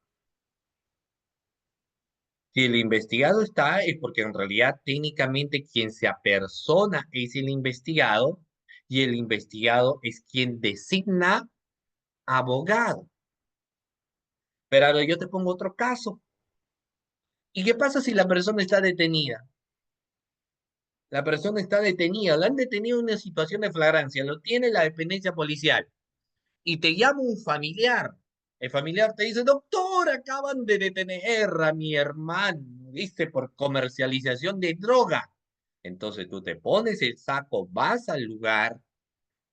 Si el investigado está, es porque en realidad técnicamente quien se apersona es el investigado y el investigado es quien designa abogado. Pero ahora yo te pongo otro caso. ¿Y qué pasa si la persona está detenida? La persona está detenida, la han detenido en una situación de flagrancia, lo tiene la dependencia policial y te llama un familiar. El familiar te dice, doctor, acaban de detener a mi hermano, dice, por comercialización de droga. Entonces tú te pones el saco, vas al lugar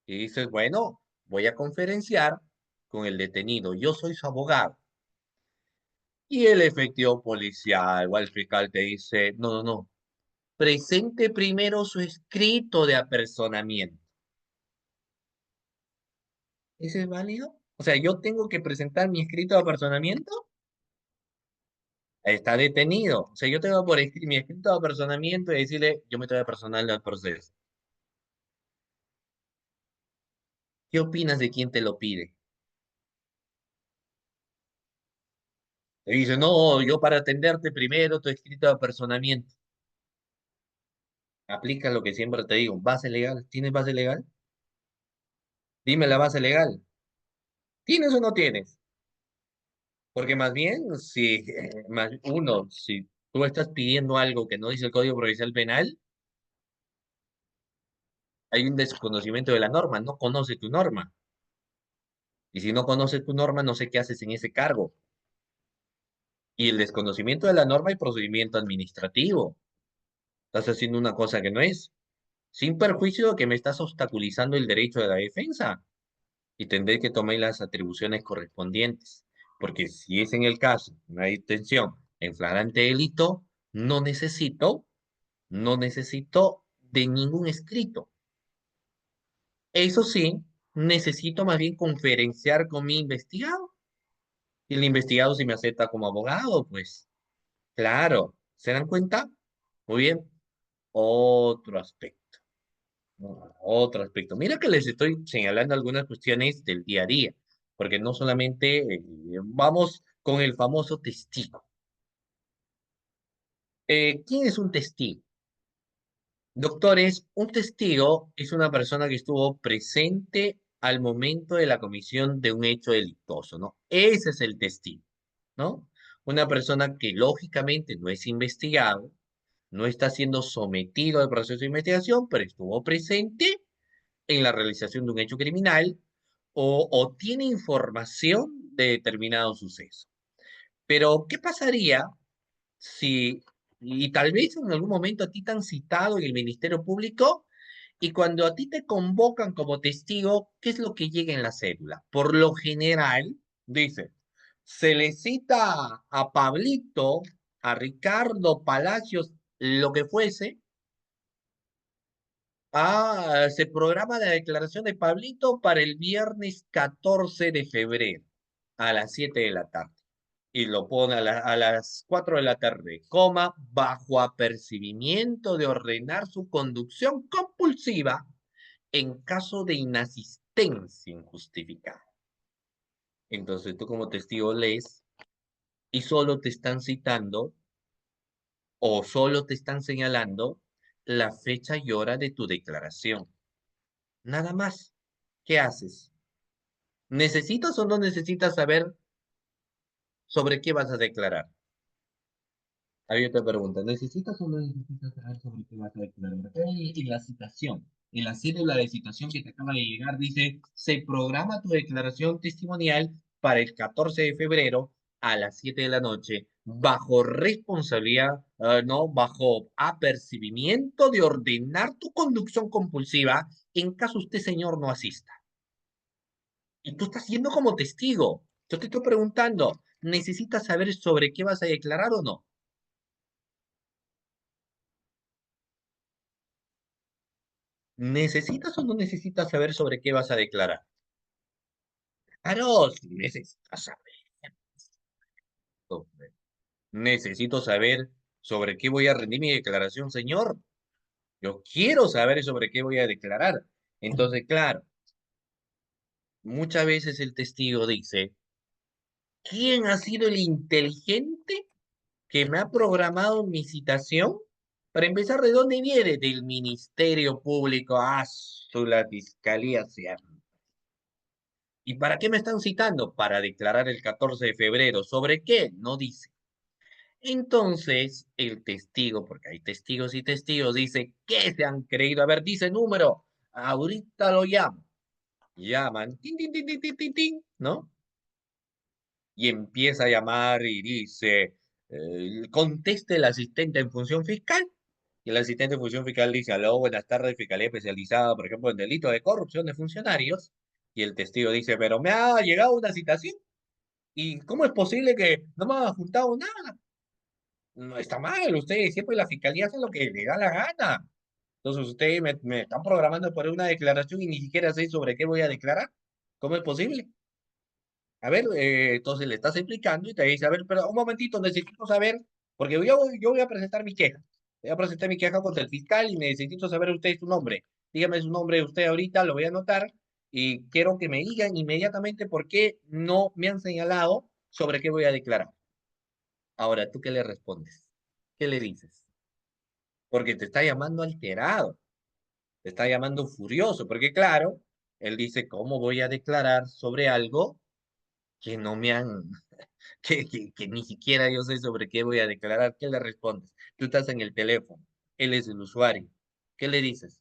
y dices, bueno, voy a conferenciar con el detenido, yo soy su abogado. Y el efectivo policial o el fiscal te dice, no, no, no, presente primero su escrito de apersonamiento. ¿Ese es válido? O sea, yo tengo que presentar mi escrito de apersonamiento. Está detenido. O sea, yo tengo por mi escrito de apersonamiento y decirle, yo me estoy apersonando al proceso. ¿Qué opinas de quién te lo pide? Te dice, no, yo para atenderte primero tu escrito de apersonamiento. Aplica lo que siempre te digo, base legal. ¿Tienes base legal? Dime la base legal. ¿Tienes o no tienes? Porque más bien, si, más uno, si tú estás pidiendo algo que no dice el Código Procesal Penal, hay un desconocimiento de la norma, no conoce tu norma. Y si no conoces tu norma, no sé qué haces en ese cargo. Y el desconocimiento de la norma y procedimiento administrativo. Estás haciendo una cosa que no es, sin perjuicio de que me estás obstaculizando el derecho de la defensa y tendré que tomar las atribuciones correspondientes. Porque si es en el caso una detención en flagrante delito, no necesito, no necesito de ningún escrito. Eso sí, necesito más bien conferenciar con mi investigado. Y el investigado si me acepta como abogado, pues claro, ¿se dan cuenta? Muy bien, otro aspecto, ¿no? Otro aspecto. Mira que les estoy señalando algunas cuestiones del día a día, porque no solamente vamos con el famoso testigo. ¿Quién es un testigo? Doctores, un testigo es una persona que estuvo presente al momento de la comisión de un hecho delictuoso, ¿no? Ese es el testigo, ¿no? Una persona que lógicamente no es investigado, no está siendo sometido al proceso de investigación, pero estuvo presente en la realización de un hecho criminal o tiene información de determinado suceso. Pero, ¿qué pasaría si, y tal vez en algún momento a ti te han citado en el Ministerio Público y cuando a ti te convocan como testigo, ¿qué es lo que llega en la cédula? Por lo general, dice, se le cita a Pablito, a Ricardo Palacios, lo que fuese, se programa la declaración de Pablito para el viernes 14 de febrero a las 7 de la tarde. Y lo pone a las 4 de la tarde, coma, bajo apercibimiento de ordenar su conducción compulsiva en caso de inasistencia injustificada. Entonces tú como testigo lees y solo te están citando o solo te están señalando la fecha y hora de tu declaración. Nada más. ¿Qué haces? ¿Necesitas o no necesitas saber sobre qué vas a declarar? Hay otra pregunta. ¿Necesitas o no necesitas saber sobre qué vas a declarar? Acá en la citación, en la cédula de citación que te acaba de llegar, dice, se programa tu declaración testimonial para el 14 de febrero a las 7 de la noche, bajo responsabilidad, no, bajo apercibimiento de ordenar tu conducción compulsiva en caso usted, señor, no asista. Y tú estás yendo como testigo. Yo te estoy preguntando, ¿necesitas saber sobre qué vas a declarar o no? ¿Necesitas o no necesitas saber sobre qué vas a declarar? Claro, sí necesitas saber. Hombre. Necesito saber sobre qué voy a rendir mi declaración, señor. Yo quiero saber sobre qué voy a declarar. Entonces, claro, muchas veces el testigo dice, ¿quién ha sido el inteligente que me ha programado mi citación? Para empezar, ¿de dónde viene? Del Ministerio Público, la Fiscalía, cierto. ¿Y para qué me están citando? Para declarar el 14 de febrero. ¿Sobre qué? No dice. Entonces, el testigo, porque hay testigos y testigos, dice, ¿qué se han creído? A ver, dice número. Ahorita lo llamo. Llaman, tin, tin, tin, tin, tin, tin, tin, ¿no? Y empieza a llamar y dice, conteste el asistente en función fiscal. Y el asistente en función fiscal dice, aló, buenas tardes, Fiscalía Especializada, por ejemplo, en delito de corrupción de funcionarios. Y el testigo dice, pero me ha llegado una citación. ¿Y cómo es posible que no me ha juntado nada? No está mal, ustedes siempre la fiscalía hace lo que le da la gana. Entonces ustedes me están programando por una declaración y ni siquiera sé sobre qué voy a declarar. ¿Cómo es posible? A ver, entonces le estás explicando y te dice, a ver, pero un momentito, necesito saber, porque yo voy a presentar mi queja. Voy a presentar mi queja contra el fiscal y necesito saber usted su nombre. Dígame su nombre usted ahorita, lo voy a anotar y quiero que me digan inmediatamente por qué no me han señalado sobre qué voy a declarar. Ahora, ¿tú qué le respondes? ¿Qué le dices? Porque te está llamando alterado, te está llamando furioso, porque claro, él dice, ¿cómo voy a declarar sobre algo que no me han, que ni siquiera yo sé sobre qué voy a declarar? ¿Qué le respondes? Tú estás en el teléfono, él es el usuario. ¿Qué le dices?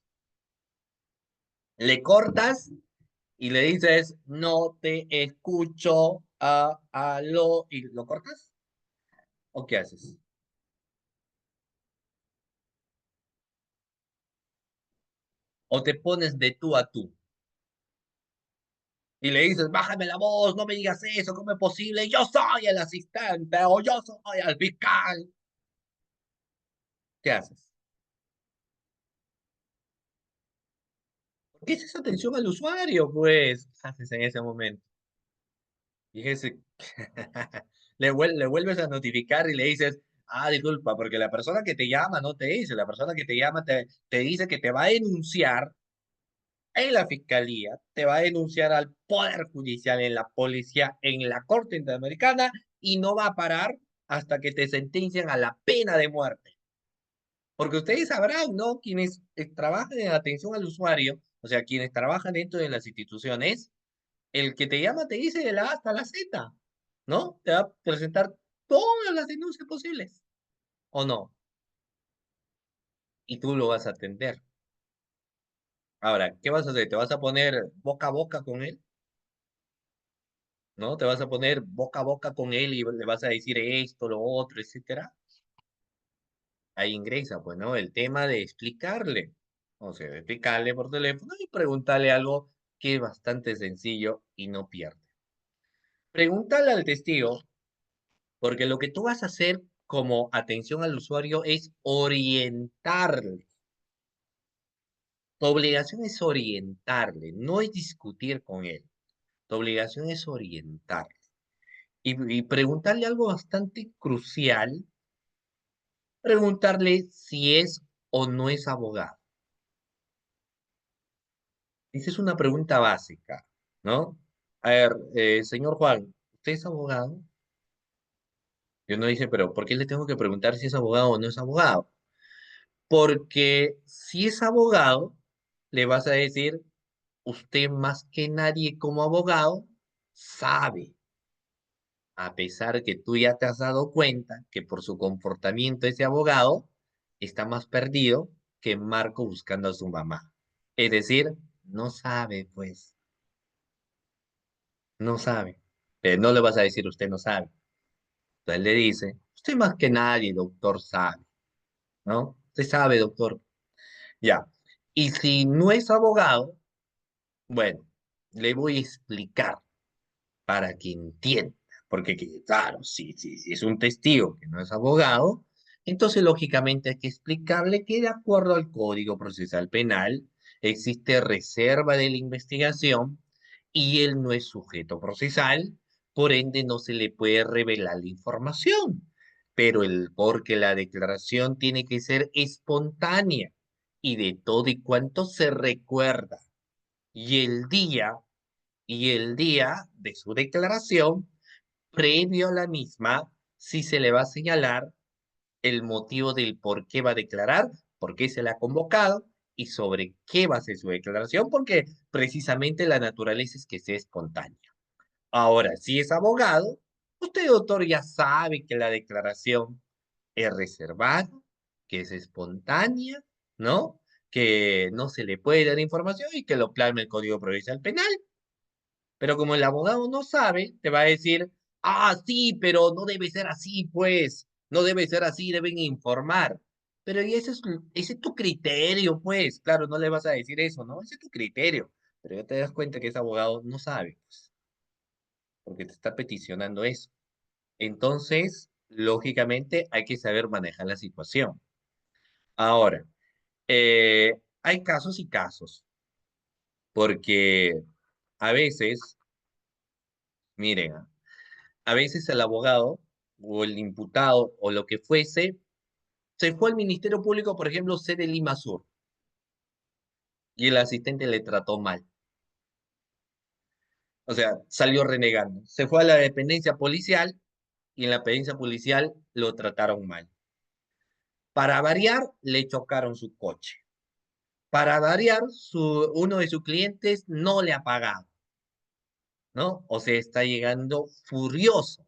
Le cortas y le dices, no te escucho, aló, y lo cortas. ¿O qué haces? ¿O te pones de tú a tú? Y le dices, bájame la voz, no me digas eso, ¿cómo es posible? Yo soy el asistente o yo soy el fiscal. ¿Qué haces? ¿Qué es esa atención al usuario? Pues, ¿qué haces en ese momento? Y ese, le vuelves a notificar y le dices, disculpa, porque la persona que te llama no te dice, la persona que te llama te dice que te va a denunciar en la fiscalía, te va a denunciar al Poder Judicial, en la policía, en la Corte Interamericana y no va a parar hasta que te sentencien a la pena de muerte. Porque ustedes sabrán, ¿no? Quienes trabajan en atención al usuario, o sea, quienes trabajan dentro de las instituciones, el que te llama te dice de la A hasta la Z, ¿no? Te va a presentar todas las denuncias posibles, ¿o no? Y tú lo vas a atender. Ahora, ¿qué vas a hacer? ¿Te vas a poner boca a boca con él? ¿No? ¿Te vas a poner boca a boca con él y le vas a decir esto, lo otro, etcétera? Ahí ingresa, pues, ¿no? El tema de explicarle. O sea, de explicarle por teléfono y preguntarle algo que es bastante sencillo y no pierde. Pregúntale al testigo, porque lo que tú vas a hacer como atención al usuario es orientarle. Tu obligación es orientarle, no es discutir con él. Tu obligación es orientarle. Y preguntarle algo bastante crucial, preguntarle si es o no es abogado. Esa es una pregunta básica, ¿no? A ver, señor Juan, ¿usted es abogado? Y uno dice, pero ¿por qué le tengo que preguntar si es abogado o no es abogado? Porque si es abogado, le vas a decir, usted más que nadie como abogado sabe, a pesar que tú ya te has dado cuenta que por su comportamiento ese abogado está más perdido que Marco buscando a su mamá. Es decir, no sabe, pues, no sabe. No le vas a decir usted no sabe. Entonces le dice, usted más que nadie, doctor, sabe, ¿no? Usted sabe, doctor. Ya. Y si no es abogado, bueno, le voy a explicar para que entienda. Porque, claro, si es un testigo que no es abogado, entonces lógicamente hay que explicarle que de acuerdo al Código Procesal Penal existe reserva de la investigación y él no es sujeto procesal, por ende no se le puede revelar la información. Pero porque la declaración tiene que ser espontánea y de todo y cuanto se recuerda. Y el día de su declaración, previo a la misma, si se le va a señalar el motivo del por qué va a declarar, por qué se le ha convocado y sobre qué va a ser su declaración, porque precisamente la naturaleza es que sea espontánea. Ahora, si es abogado, usted, doctor, ya sabe que la declaración es reservada, que es espontánea, ¿no? Que no se le puede dar información y que lo plasma el Código Procesal Penal. Pero como el abogado no sabe, te va a decir, ah, sí, pero no debe ser así, pues, no debe ser así, deben informar. Pero y ese es tu criterio, pues, claro, no le vas a decir eso, ¿no? Ese es tu criterio. Pero ya te das cuenta que ese abogado no sabe, pues, porque te está peticionando eso. Entonces, lógicamente, hay que saber manejar la situación. Ahora, hay casos y casos, porque a veces, miren, a veces el abogado o el imputado o lo que fuese se fue al Ministerio Público, por ejemplo, sede Lima Sur, y el asistente le trató mal. O sea, salió renegando. Se fue a la dependencia policial y en la dependencia policial lo trataron mal. Para variar, le chocaron su coche. Para variar, uno de sus clientes no le ha pagado, ¿no? O sea, está llegando furioso,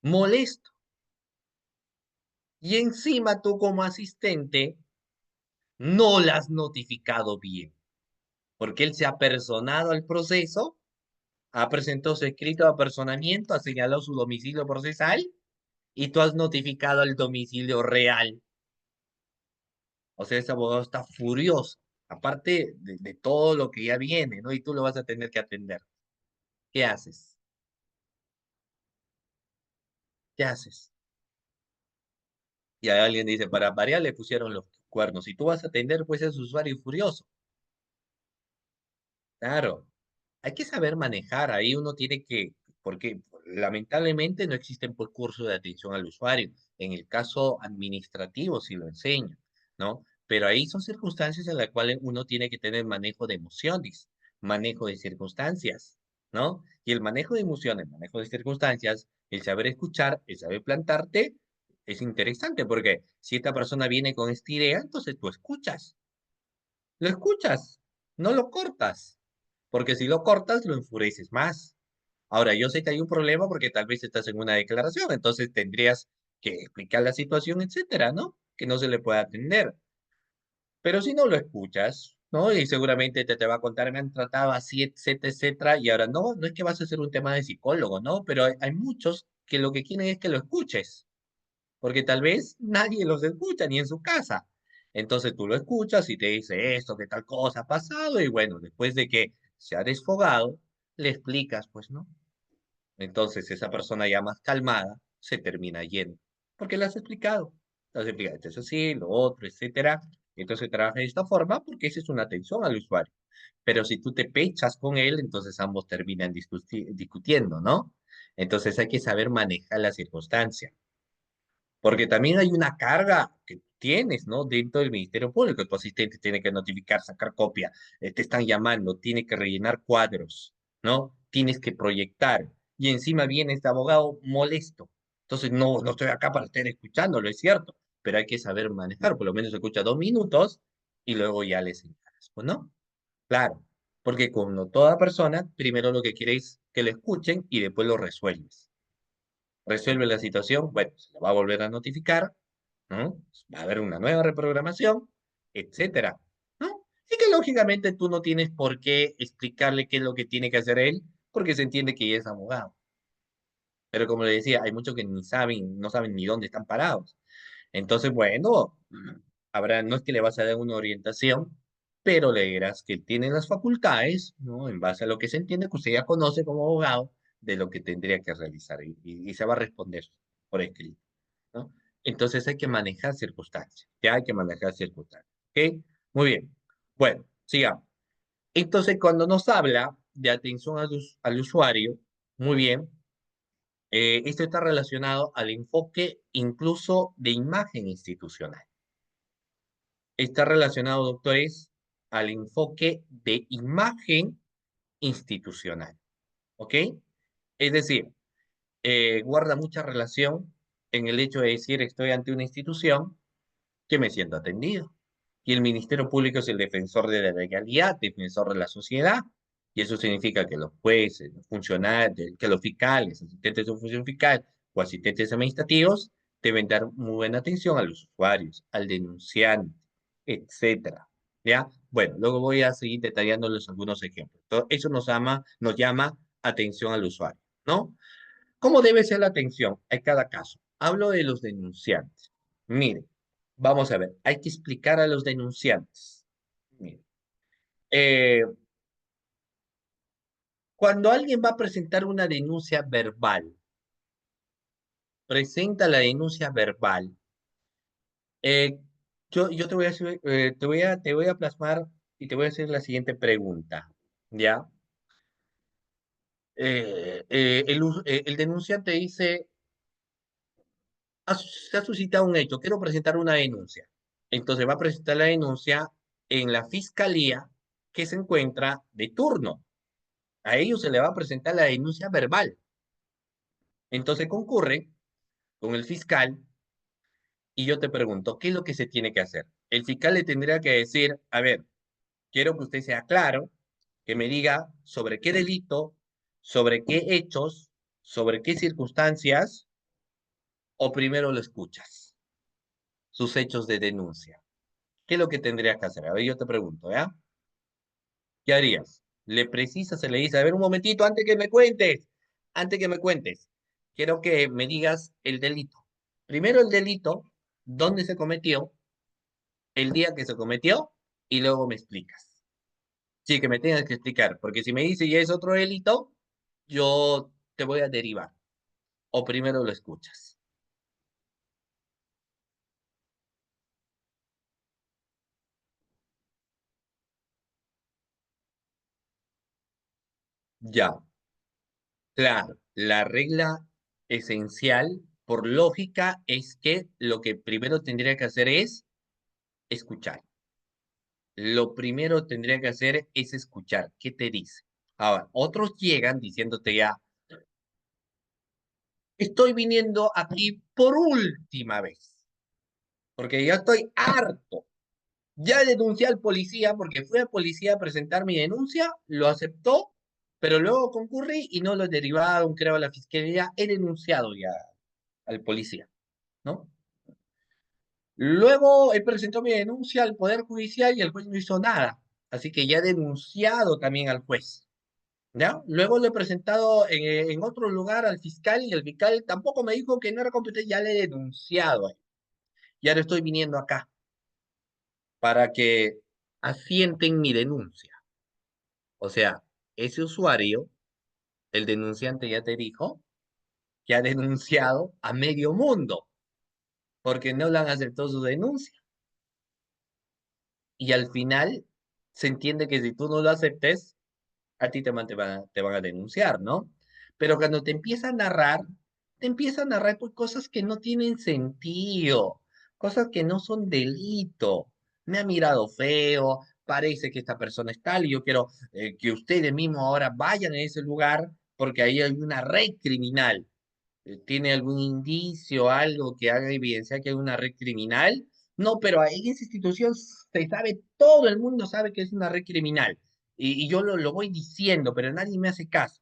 molesto. Y encima tú como asistente no la has notificado bien, porque él se ha personado al proceso, ha presentado su escrito de apersonamiento, ha señalado su domicilio procesal y tú has notificado el domicilio real. O sea, ese abogado está furioso, aparte de todo lo que ya viene, ¿no? Y tú lo vas a tener que atender. ¿Qué haces? ¿Qué haces? Y a alguien dice, para variar le pusieron los cuernos y tú vas a atender pues a ese usuario furioso. Claro, hay que saber manejar, ahí uno tiene que, porque lamentablemente no existen pues, cursos de atención al usuario. En el caso administrativo sí lo enseñan, ¿no? Pero ahí son circunstancias en las cuales uno tiene que tener manejo de emociones, manejo de circunstancias, ¿no? Y el manejo de emociones, manejo de circunstancias, el saber escuchar, el saber plantarte, es interesante porque si esta persona viene con esta idea, entonces tú escuchas, lo escuchas, no lo cortas. Porque si lo cortas, lo enfureces más. Ahora, yo sé que hay un problema porque tal vez estás en una declaración, entonces tendrías que explicar la situación, etcétera, ¿no? Que no se le puede atender. Pero si no lo escuchas, ¿no? Y seguramente te va a contar, me han tratado así, etcétera, etcétera, y ahora no, no es que vas a hacer un tema de psicólogo, ¿no? Pero hay muchos que lo que quieren es que lo escuches, porque tal vez nadie los escucha ni en su casa. Entonces tú lo escuchas y te dice esto, que tal cosa ha pasado, y bueno, después de que se ha desfogado, le explicas, pues, ¿no? Entonces esa persona ya más calmada se termina yendo, porque le has explicado. Le has explicado, esto es así, lo otro, etcétera. Entonces trabaja de esta forma porque esa es una atención al usuario. Pero si tú te pechas con él, entonces ambos terminan discutiendo, ¿no? Entonces hay que saber manejar la circunstancia. Porque también hay una carga que tienes, ¿no? Dentro del Ministerio Público. Tu asistente tiene que notificar, sacar copia, te están llamando, tiene que rellenar cuadros, ¿no? Tienes que proyectar. Y encima viene este abogado molesto. Entonces, no, no estoy acá para estar escuchándolo, es cierto, pero hay que saber manejar. Por lo menos escucha 2 minutos y luego ya le señalas, pues, ¿no? Claro, porque como toda persona, primero lo que quiere es que lo escuchen y después lo resuelves. Resuelve la situación, bueno, se le va a volver a notificar, ¿no? Va a haber una nueva reprogramación, etcétera, ¿no? Y que lógicamente tú no tienes por qué explicarle qué es lo que tiene que hacer él, porque se entiende que ella es abogado. Pero como le decía, hay muchos que ni saben, no saben ni dónde están parados. Entonces, bueno, habrá, no es que le vas a dar una orientación, pero le dirás que tiene las facultades, ¿no? En base a lo que se entiende, que usted ya conoce como abogado, de lo que tendría que realizar y se va a responder por escrito, ¿no? Entonces hay que manejar circunstancias, ya hay que manejar circunstancias, ¿ok? Muy bien. Bueno, sigamos. Entonces, cuando nos habla de atención al usuario, muy bien, esto está relacionado al enfoque incluso de imagen institucional. Está relacionado, doctores, al enfoque de imagen institucional, ¿ok? Es decir, guarda mucha relación en el hecho de decir estoy ante una institución que me siento atendido. Y el Ministerio Público es el defensor de la legalidad, defensor de la sociedad. Y eso significa que los jueces, los funcionarios, que los fiscales, asistentes de función fiscal o asistentes administrativos deben dar muy buena atención a los usuarios, al denunciante, etcétera. ¿Ya? Bueno, luego voy a seguir detallándoles algunos ejemplos. Eso nos llama atención al usuario, ¿no? ¿Cómo debe ser la atención en cada caso? Hablo de los denunciantes. Mire, vamos a ver, hay que explicar a los denunciantes. Mire, eh, cuando alguien va a presentar una denuncia verbal, presenta la denuncia verbal, eh, yo te voy a hacer, te voy a plasmar y te voy a hacer la siguiente pregunta, ¿ya? El denunciante dice, se ha suscitado un hecho, quiero presentar una denuncia. Entonces va a presentar la denuncia en la fiscalía que se encuentra de turno. A ellos se le va a presentar la denuncia verbal. Entonces concurre con el fiscal y yo te pregunto, ¿qué es lo que se tiene que hacer? El fiscal le tendría que decir, a ver, quiero que usted sea claro, que me diga sobre qué delito, sobre qué hechos, sobre qué circunstancias, o primero lo escuchas, sus hechos de denuncia. ¿Qué es lo que tendrías que hacer? A ver, yo te pregunto, ¿ya? ¿Qué harías? Le precisas, se le dice, a ver, un momentito, antes que me cuentes, quiero que me digas el delito. Primero el delito, dónde se cometió, el día que se cometió, y luego me explicas. Sí, que me tengas que explicar, porque si me dice ya es otro delito, yo te voy a derivar. O primero lo escuchas. Ya, claro, la regla esencial, por lógica, es que lo que primero tendría que hacer es escuchar. Lo primero tendría que hacer es escuchar qué te dice. Ahora, otros llegan diciéndote ya, estoy viniendo aquí por última vez, porque ya estoy harto. Ya denuncié al policía porque fui al policía a presentar mi denuncia, lo aceptó, pero luego concurrí y no lo derivaron, creo, a la fiscalía. He denunciado ya al policía, ¿no? Luego él presentó mi denuncia al Poder Judicial y el juez no hizo nada. Así que ya he denunciado también al juez. ¿Ya? Luego lo he presentado en otro lugar al fiscal y el fiscal tampoco me dijo que no era competente, ya le he denunciado. Y ahora estoy viniendo acá para que asienten mi denuncia. O sea, ese usuario, el denunciante ya te dijo, que ha denunciado a medio mundo porque no le han aceptado su denuncia. Y al final se entiende que si tú no lo aceptes, a ti te van a denunciar, ¿no? Pero cuando te empieza a narrar pues, cosas que no tienen sentido, cosas que no son delito. Me ha mirado feo, parece que esta persona es tal, y yo quiero que ustedes mismos ahora vayan a ese lugar porque ahí hay una red criminal. ¿Tiene algún indicio, algo que haga evidencia que hay una red criminal? No, pero ahí en esa institución se sabe, todo el mundo sabe que es una red criminal. Y yo lo voy diciendo, pero nadie me hace caso.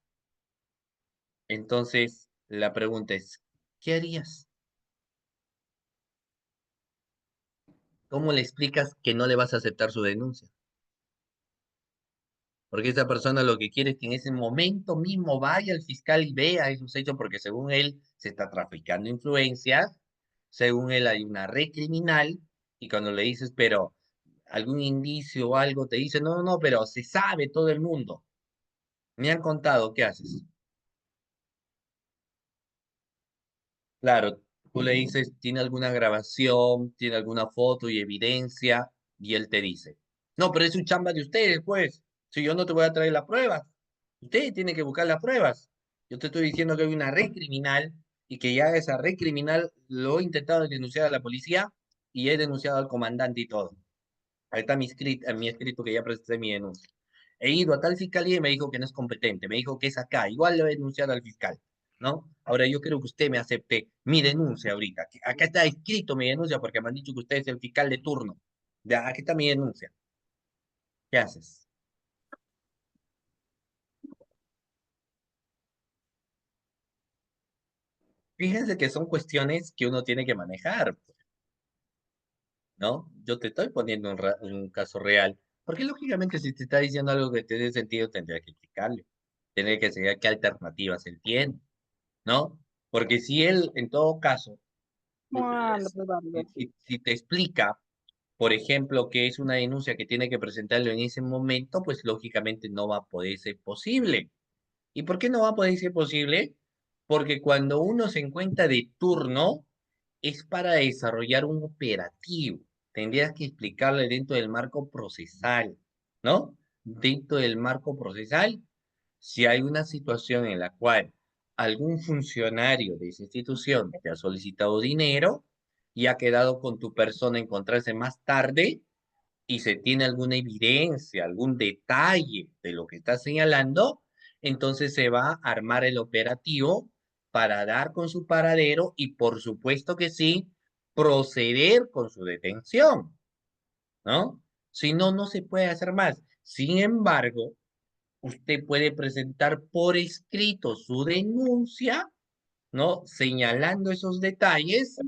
Entonces, la pregunta es, ¿qué harías? ¿Cómo le explicas que no le vas a aceptar su denuncia? Porque esa persona lo que quiere es que en ese momento mismo vaya al fiscal y vea esos hechos, porque según él se está traficando influencias, según él hay una red criminal, y cuando le dices, pero algún indicio o algo, te dice, no, no, no, pero se sabe todo el mundo. Me han contado, ¿qué haces? Claro, tú le dices, ¿tiene alguna grabación, tiene alguna foto y evidencia? Y él te dice, no, pero es un chamba de ustedes, pues. Si yo no te voy a traer las pruebas, ustedes tienen que buscar las pruebas. Yo te estoy diciendo que hay una red criminal y que ya esa red criminal lo he intentado denunciar a la policía y he denunciado al comandante y todo. Ahí está mi escrito que ya presenté mi denuncia. He ido a tal fiscalía y me dijo que no es competente, me dijo que es acá. Igual le voy a denunciar al fiscal, ¿no? Ahora yo quiero que usted me acepte mi denuncia ahorita. Acá está escrito mi denuncia porque me han dicho que usted es el fiscal de turno. Ya, aquí está mi denuncia. ¿Qué haces? Fíjense que son cuestiones que uno tiene que manejar, ¿no? Yo te estoy poniendo un caso real, porque lógicamente si te está diciendo algo que te dé sentido, tendría que explicarle. Tendría que saber qué alternativas él tiene. ¿No? Porque si él, en todo caso, si te explica, por ejemplo, que es una denuncia que tiene que presentarlo en ese momento, pues lógicamente no va a poder ser posible. ¿Y por qué no va a poder ser posible? Porque cuando uno se encuentra de turno, es para desarrollar un operativo. Tendrías que explicarle dentro del marco procesal, ¿no? Dentro del marco procesal, si hay una situación en la cual algún funcionario de esa institución te ha solicitado dinero y ha quedado con tu persona a encontrarse más tarde y se tiene alguna evidencia, algún detalle de lo que está señalando, entonces se va a armar el operativo para dar con su paradero y por supuesto que sí, proceder con su detención, ¿no? Si no, no se puede hacer más. Sin embargo, usted puede presentar por escrito su denuncia, ¿no? Señalando esos detalles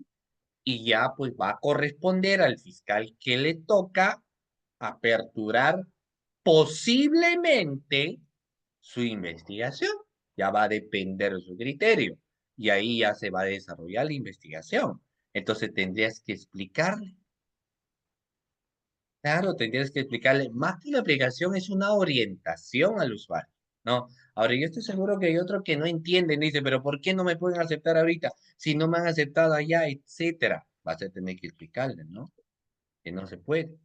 y ya pues va a corresponder al fiscal que le toca aperturar posiblemente su investigación. Ya va a depender de su criterio y ahí ya se va a desarrollar la investigación. Entonces tendrías que explicarle. Claro, tendrías que explicarle, más que una aplicación es una orientación al usuario, ¿no? Ahora, yo estoy seguro que hay otros que no entienden, dice, pero ¿por qué no me pueden aceptar ahorita? Si no me han aceptado allá, etcétera. Vas a tener que explicarle, ¿no? Que no se puede,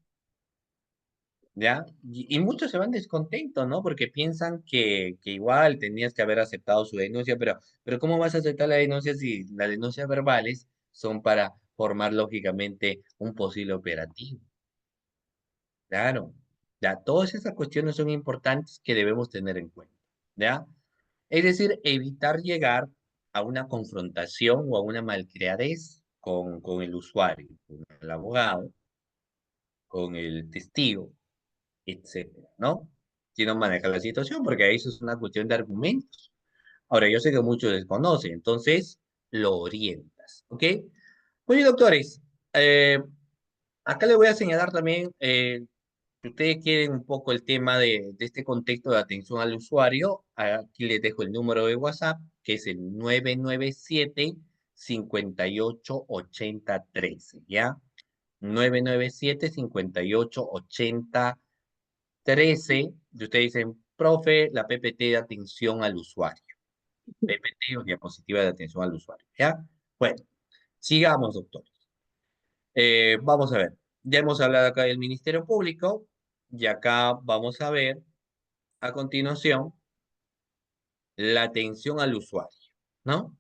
¿ya? Y muchos se van descontentos, ¿no? Porque piensan que igual tenías que haber aceptado su denuncia, pero ¿cómo vas a aceptar la denuncia si las denuncias verbales son para formar lógicamente un posible operativo? Claro, ya, todas esas cuestiones son importantes que debemos tener en cuenta, ¿ya? Es decir, evitar llegar a una confrontación o a una malcriadez con el usuario, con el abogado, con el testigo, etcétera, ¿no? Si no maneja la situación, porque eso es una cuestión de argumentos. Ahora, yo sé que muchos desconocen, entonces lo orientas, ¿ok? Oye, doctores, Eh, Acá le voy a señalar también, si ustedes quieren un poco el tema de este contexto de atención al usuario, aquí les dejo el número de WhatsApp, que es el 997 588013, ¿ya? 997 588013. Y ustedes dicen, profe, la PPT de atención al usuario. PPT o diapositiva de atención al usuario, ¿ya? Bueno, sigamos, doctor. Vamos a ver, ya hemos hablado acá del Ministerio Público y acá vamos a ver a continuación la atención al usuario, ¿no?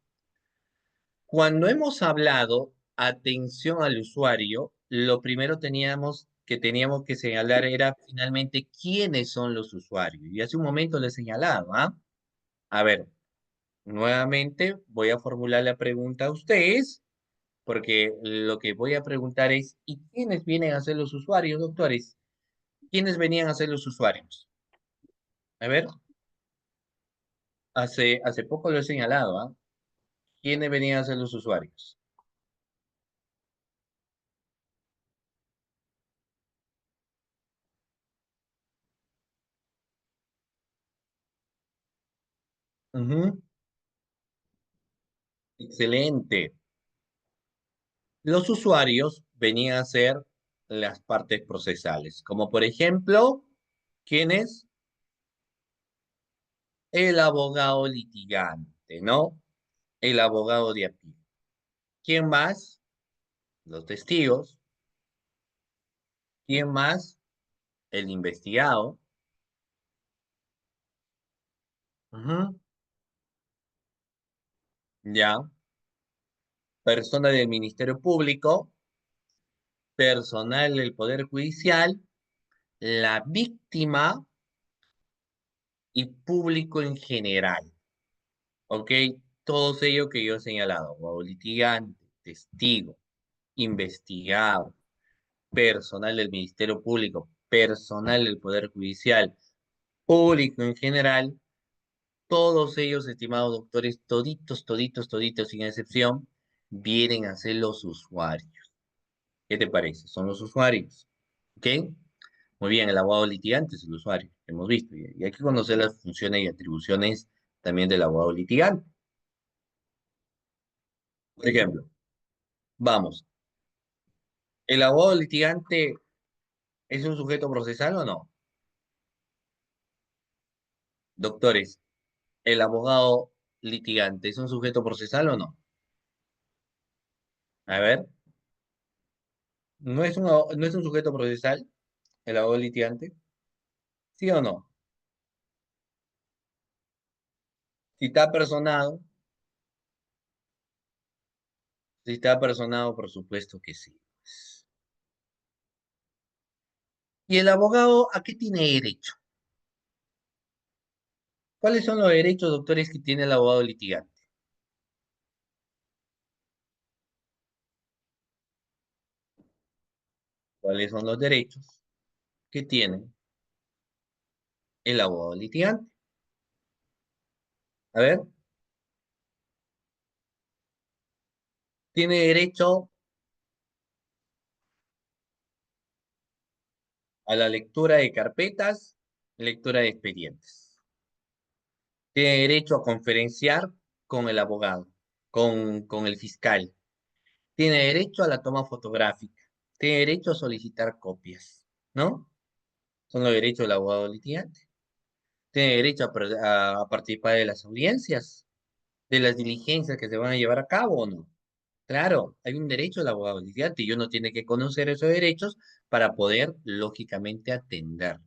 Cuando hemos hablado atención al usuario, lo primero teníamos que señalar era finalmente quiénes son los usuarios. Y hace un momento le he señalado, ¿ah? A ver, nuevamente voy a formular la pregunta a ustedes, porque lo que voy a preguntar es, ¿y quiénes vienen a ser los usuarios, doctores? ¿Quiénes venían a ser los usuarios? A ver, hace poco lo he señalado, ¿ah? ¿Quiénes venían a ser los usuarios? Ujú, excelente. Los usuarios venían a ser las partes procesales, como por ejemplo, ¿quién es? El abogado litigante, ¿no? El abogado de a pie. ¿Quién más? Los testigos. ¿Quién más? El investigado. Ujú, ya. Persona del Ministerio Público, personal del Poder Judicial, la víctima y público en general. ¿Ok? Todos ellos que yo he señalado, abogado litigante, testigo, investigado, personal del Ministerio Público, personal del Poder Judicial, público en general, todos ellos, estimados doctores, toditos, toditos, toditos, sin excepción, vienen a ser los usuarios. ¿Qué te parece? Son los usuarios. ¿Ok? Muy bien, el abogado litigante es el usuario, hemos visto. Y hay que conocer las funciones y atribuciones también del abogado litigante. Por ejemplo, vamos, ¿el abogado litigante es un sujeto procesal o no? Doctores, ¿el abogado litigante es un sujeto procesal o no? A ver, ¿no es un sujeto procesal el abogado litigante? ¿Sí o no? Si está personado, por supuesto que sí. ¿Y el abogado a qué tiene derecho? ¿Cuáles son los derechos, doctores, que tiene el abogado litigante? ¿Cuáles son los derechos que tiene el abogado litigante? A ver, tiene derecho a la lectura de carpetas, lectura de expedientes. Tiene derecho a conferenciar con el abogado, con el fiscal. Tiene derecho a la toma fotográfica. Tiene derecho a solicitar copias, ¿no? Son los derechos del abogado litigante. Tiene derecho a participar de las audiencias, de las diligencias que se van a llevar a cabo o no. Claro, hay un derecho del abogado litigante y uno tiene que conocer esos derechos para poder, lógicamente, atender.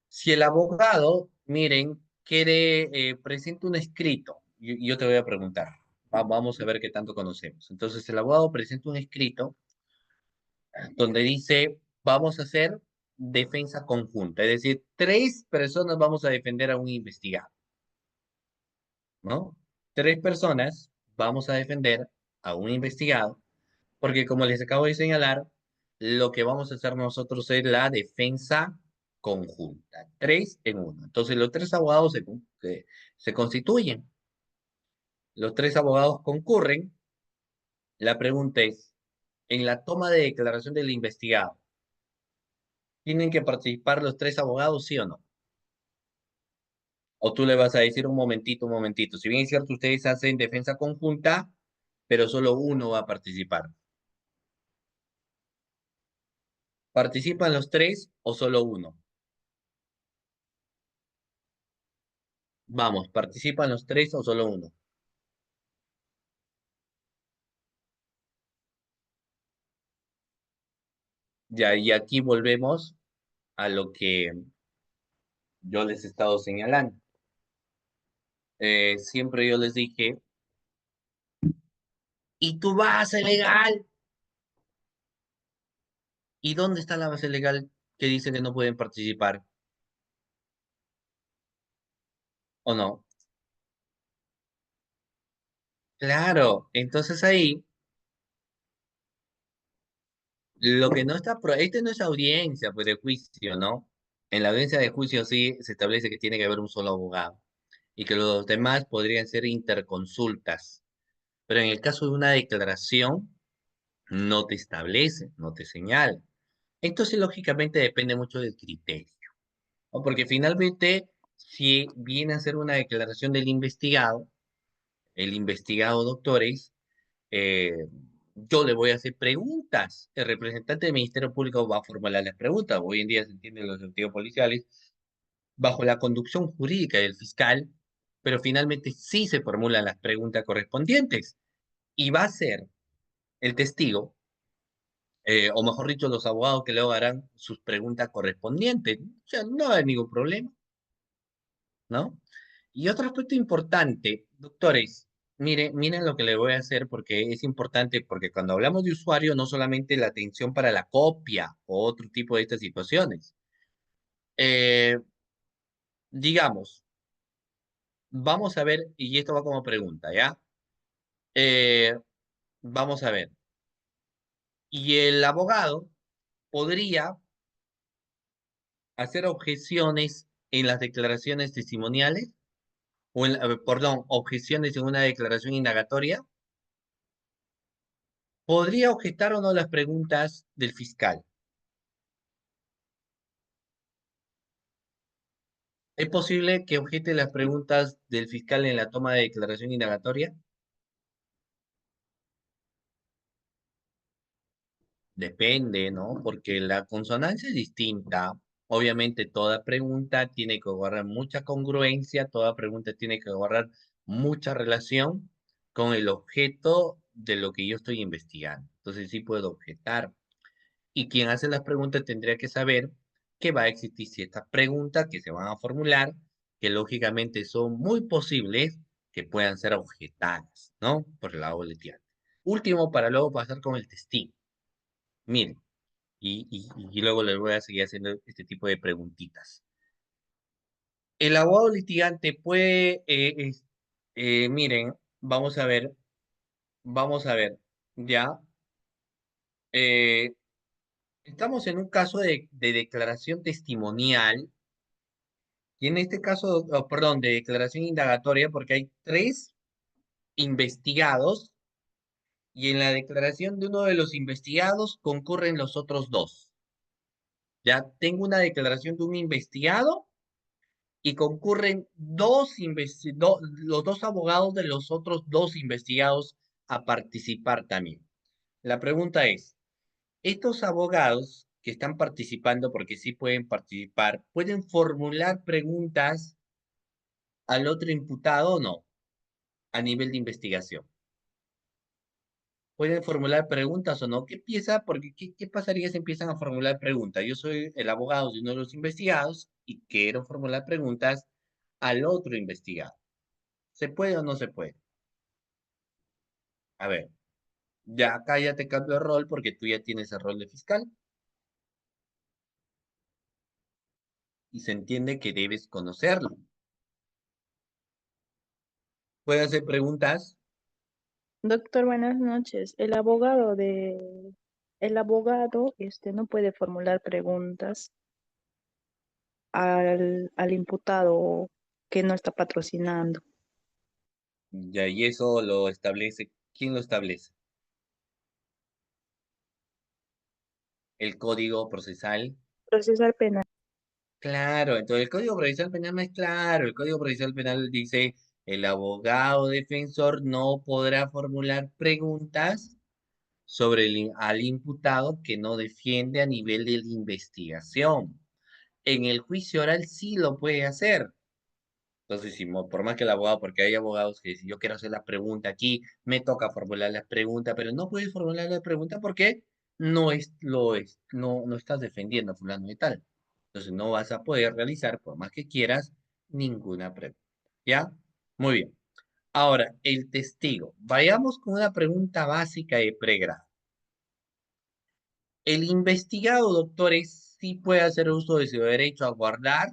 Si el abogado, miren, presenta un escrito, y yo te voy a preguntar, vamos a ver qué tanto conocemos. Entonces, el abogado presenta un escrito donde dice, vamos a hacer defensa conjunta, es decir, tres personas vamos a defender a un investigado, ¿no? Tres personas vamos a defender a un investigado, porque como les acabo de señalar, lo que vamos a hacer nosotros es la defensa conjunta, tres en uno. Entonces, los tres abogados se constituyen, los tres abogados concurren. La pregunta es, En la toma de declaración del investigado, ¿tienen que participar los tres abogados, sí o no? O tú le vas a decir un momentito, un momentito. Si bien es cierto, ustedes hacen defensa conjunta, pero solo uno va a participar. ¿Participan los tres o solo uno? Vamos, ¿participan los tres o solo uno? Ya, y aquí volvemos a lo que yo les he estado señalando. Siempre yo les dije, ¿y tu base legal? ¿Y dónde está la base legal que dice que no pueden participar? ¿O no? Claro, entonces ahí lo que no está, este no es audiencia, pues de juicio, ¿no? En la audiencia de juicio sí se establece que tiene que haber un solo abogado y que los demás podrían ser interconsultas. Pero en el caso de una declaración, no te establece, no te señala. Entonces, lógicamente, depende mucho del criterio, ¿no? Porque finalmente, si viene a ser una declaración del investigado, el investigado, doctores, eh, yo le voy a hacer preguntas. El representante del Ministerio Público va a formular las preguntas. Hoy en día se entienden los efectivos policiales bajo la conducción jurídica del fiscal, pero finalmente sí se formulan las preguntas correspondientes y va a ser el testigo, o mejor dicho, los abogados que luego harán sus preguntas correspondientes. O sea, no hay ningún problema, ¿no? Y otro aspecto importante, doctores, miren lo que le voy a hacer porque es importante, porque cuando hablamos de usuario, no solamente la atención para la copia o otro tipo de estas situaciones. Eh, digamos, vamos a ver, y esto va como pregunta, ¿ya? Eh, vamos a ver, y el abogado podría hacer objeciones en las declaraciones testimoniales, o perdón, objeciones en una declaración indagatoria. ¿Podría objetar o no las preguntas del fiscal? ¿Es posible que objete las preguntas del fiscal en la toma de declaración indagatoria? Depende, ¿no? Porque la consonancia es distinta. Obviamente, toda pregunta tiene que guardar mucha congruencia, toda pregunta tiene que guardar mucha relación con el objeto de lo que yo estoy investigando. Entonces, sí puedo objetar. Y quien hace las preguntas tendría que saber que va a existir ciertas preguntas que se van a formular, que lógicamente son muy posibles que puedan ser objetadas, ¿no? Por el lado del litigante. Último, para luego pasar con el testigo. Miren, y luego les voy a seguir haciendo este tipo de preguntitas. El abogado litigante puede, miren, vamos a ver, ya, eh, estamos en un caso de declaración testimonial. Y en este caso, oh, perdón, de declaración indagatoria, porque hay tres investigados y en la declaración de uno de los investigados concurren los otros dos. Ya tengo una declaración de un investigado y concurren los dos abogados de los otros dos investigados a participar también. La pregunta es, ¿estos abogados que están participando, porque sí pueden participar, pueden formular preguntas al otro imputado o no, a nivel de investigación? ¿Pueden formular preguntas o no? ¿Qué piensa? Porque ¿qué pasaría si empiezan a formular preguntas? Yo soy el abogado de uno de los investigados y quiero formular preguntas al otro investigado. ¿Se puede o no se puede? A ver, ya acá ya te cambio el rol porque tú ya tienes el rol de fiscal y se entiende que debes conocerlo. ¿Puede hacer preguntas? Doctor, buenas noches. El abogado no puede formular preguntas al imputado que no está patrocinando. Ya, y eso lo establece. ¿Quién lo establece? El Código Procesal. Procesal penal. Claro, entonces el Código Procesal Penal más claro. El Código Procesal Penal dice, el abogado defensor no podrá formular preguntas sobre al imputado que no defiende a nivel de la investigación. En el juicio oral sí lo puede hacer. Entonces, si por más que el abogado, porque hay abogados que dicen, yo quiero hacer la pregunta aquí, me toca formular la pregunta, pero no puedes formular la pregunta porque no estás defendiendo a fulano de tal. Entonces, no vas a poder realizar, por más que quieras, ninguna pregunta. ¿Ya? Muy bien. Ahora, el testigo. Vayamos con una pregunta básica de pregrado. El investigado, doctores, sí puede hacer uso de su derecho a guardar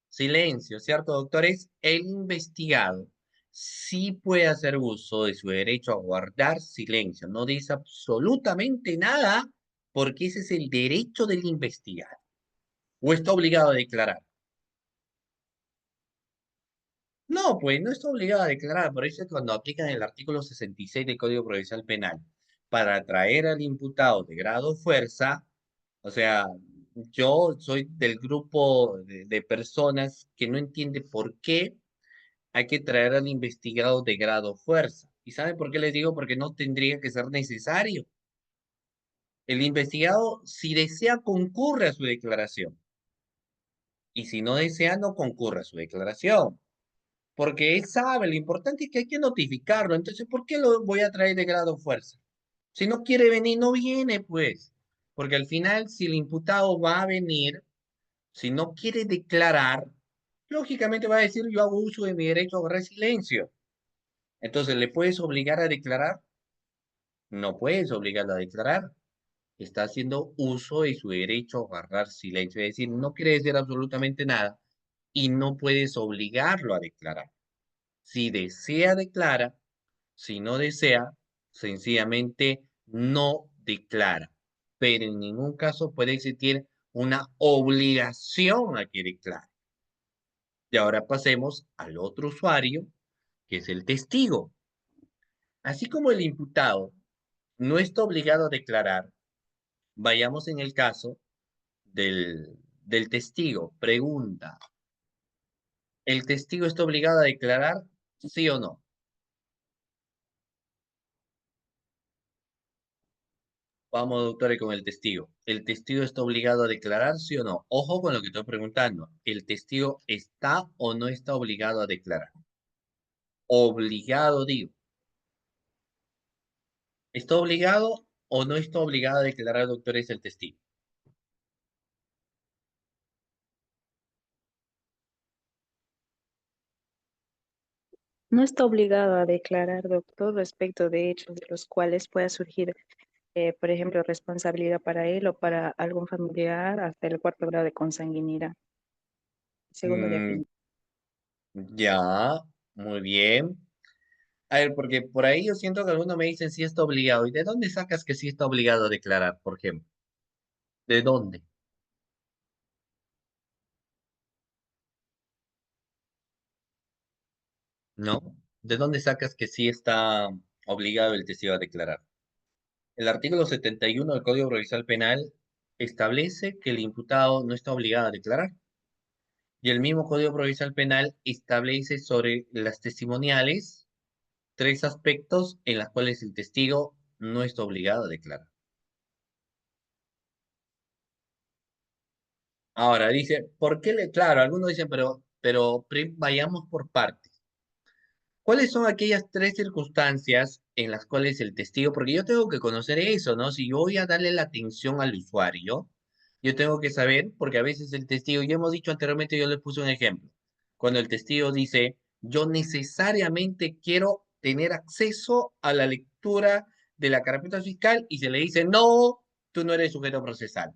silencio, ¿cierto, doctores? El investigado sí puede hacer uso de su derecho a guardar silencio. No dice absolutamente nada porque ese es el derecho del investigado. ¿O está obligado a declarar? No, pues no está obligado a declarar. Por eso es cuando aplican el artículo 66 del Código Procesal Penal para atraer al imputado de grado fuerza, o sea, yo soy del grupo de personas que no entiende por qué hay que traer al investigado de grado fuerza. ¿Y saben por qué les digo? Porque no tendría que ser necesario. El investigado, si desea, concurre a su declaración. Y si no desea, no concurre a su declaración. Porque él sabe, lo importante es que hay que notificarlo. Entonces, ¿por qué lo voy a traer de grado fuerza? Si no quiere venir, no viene, pues. Porque al final, si el imputado va a venir, si no quiere declarar, lógicamente va a decir, yo hago uso de mi derecho a guardar silencio. Entonces, ¿le puedes obligar a declarar? No puedes obligarlo a declarar. Está haciendo uso de su derecho a guardar silencio. Es decir, no quiere decir absolutamente nada y no puedes obligarlo a declarar. Si desea, declara. Si no desea, sencillamente no declara. Pero en ningún caso puede existir una obligación a que declare. Y ahora pasemos al otro usuario, que es el testigo. Así como el imputado no está obligado a declarar, vayamos en el caso del testigo. Pregunta, ¿el testigo está obligado a declarar? ¿Sí o no? Vamos, doctores, con el testigo. ¿El testigo está obligado a declarar, sí o no? Ojo con lo que estoy preguntando. ¿El testigo está o no está obligado a declarar? Obligado, digo. ¿Está obligado o no está obligado a declarar, doctores, el testigo? No está obligado a declarar, doctor, respecto de hechos de los cuales pueda surgir, por ejemplo, responsabilidad para él o para algún familiar hasta el cuarto grado de consanguinidad, segundo de Mm, afinidad. ya, muy bien. A ver, porque por ahí yo siento que algunos me dicen si está obligado. ¿Y de dónde sacas que sí está obligado a declarar, por ejemplo? ¿De dónde? ¿No? ¿De dónde sacas que sí está obligado el testigo a declarar? El artículo 71 del Código Procesal Penal establece que el imputado no está obligado a declarar. Y el mismo Código Procesal Penal establece sobre las testimoniales tres aspectos en los cuales el testigo no está obligado a declarar. Ahora dice, ¿por qué le? Claro, algunos dicen, pero vayamos por partes. ¿Cuáles son aquellas tres circunstancias en las cuales el testigo, porque yo tengo que conocer eso, ¿no? Si yo voy a darle la atención al usuario, yo tengo que saber, porque a veces el testigo, ya hemos dicho anteriormente, yo le puse un ejemplo. Cuando el testigo dice, yo necesariamente quiero tener acceso a la lectura de la carpeta fiscal y se le dice, no, tú no eres sujeto procesal.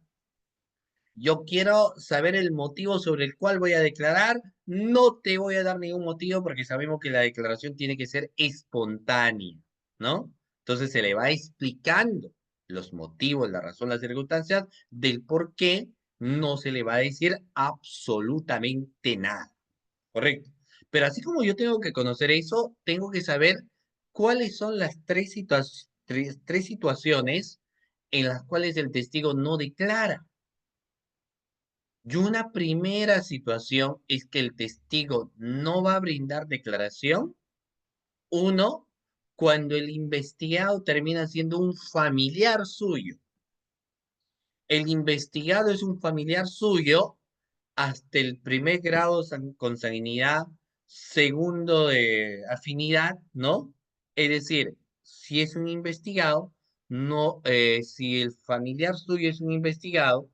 Yo quiero saber el motivo sobre el cual voy a declarar. No te voy a dar ningún motivo porque sabemos que la declaración tiene que ser espontánea, ¿no? Entonces se le va explicando los motivos, la razón, las circunstancias del por qué no se le va a decir absolutamente nada, ¿correcto? Pero así como yo tengo que conocer eso, tengo que saber cuáles son las tres situaciones en las cuales el testigo no declara. Y una primera situación es que el testigo no va a brindar declaración. Uno, cuando el investigado termina siendo un familiar suyo. El investigado es un familiar suyo hasta el primer grado consanguinidad, segundo de afinidad, ¿no? Es decir, si es un investigado, no, si el familiar suyo es un investigado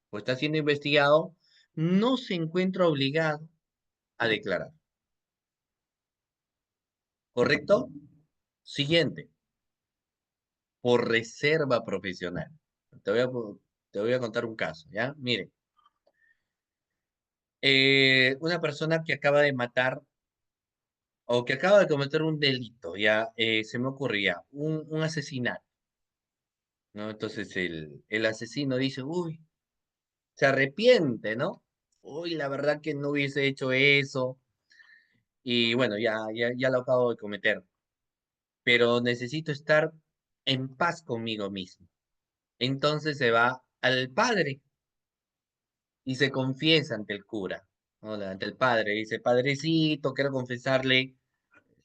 o está siendo investigado, no se encuentra obligado a declarar. ¿Correcto? Siguiente, por reserva profesional. Te voy a, te voy a contar un caso, ¿ya? Mire, una persona que acaba de matar o que acaba de cometer un delito, ya se me ocurría, un asesinato, ¿no? Entonces el asesino dice, uy, se arrepiente, ¿no? Uy, la verdad que no hubiese hecho eso, y bueno, ya lo acabo de cometer, pero necesito estar en paz conmigo mismo. Entonces se va al padre y se confiesa ante el cura, ¿no? Ante el padre, dice, padrecito, quiero confesarle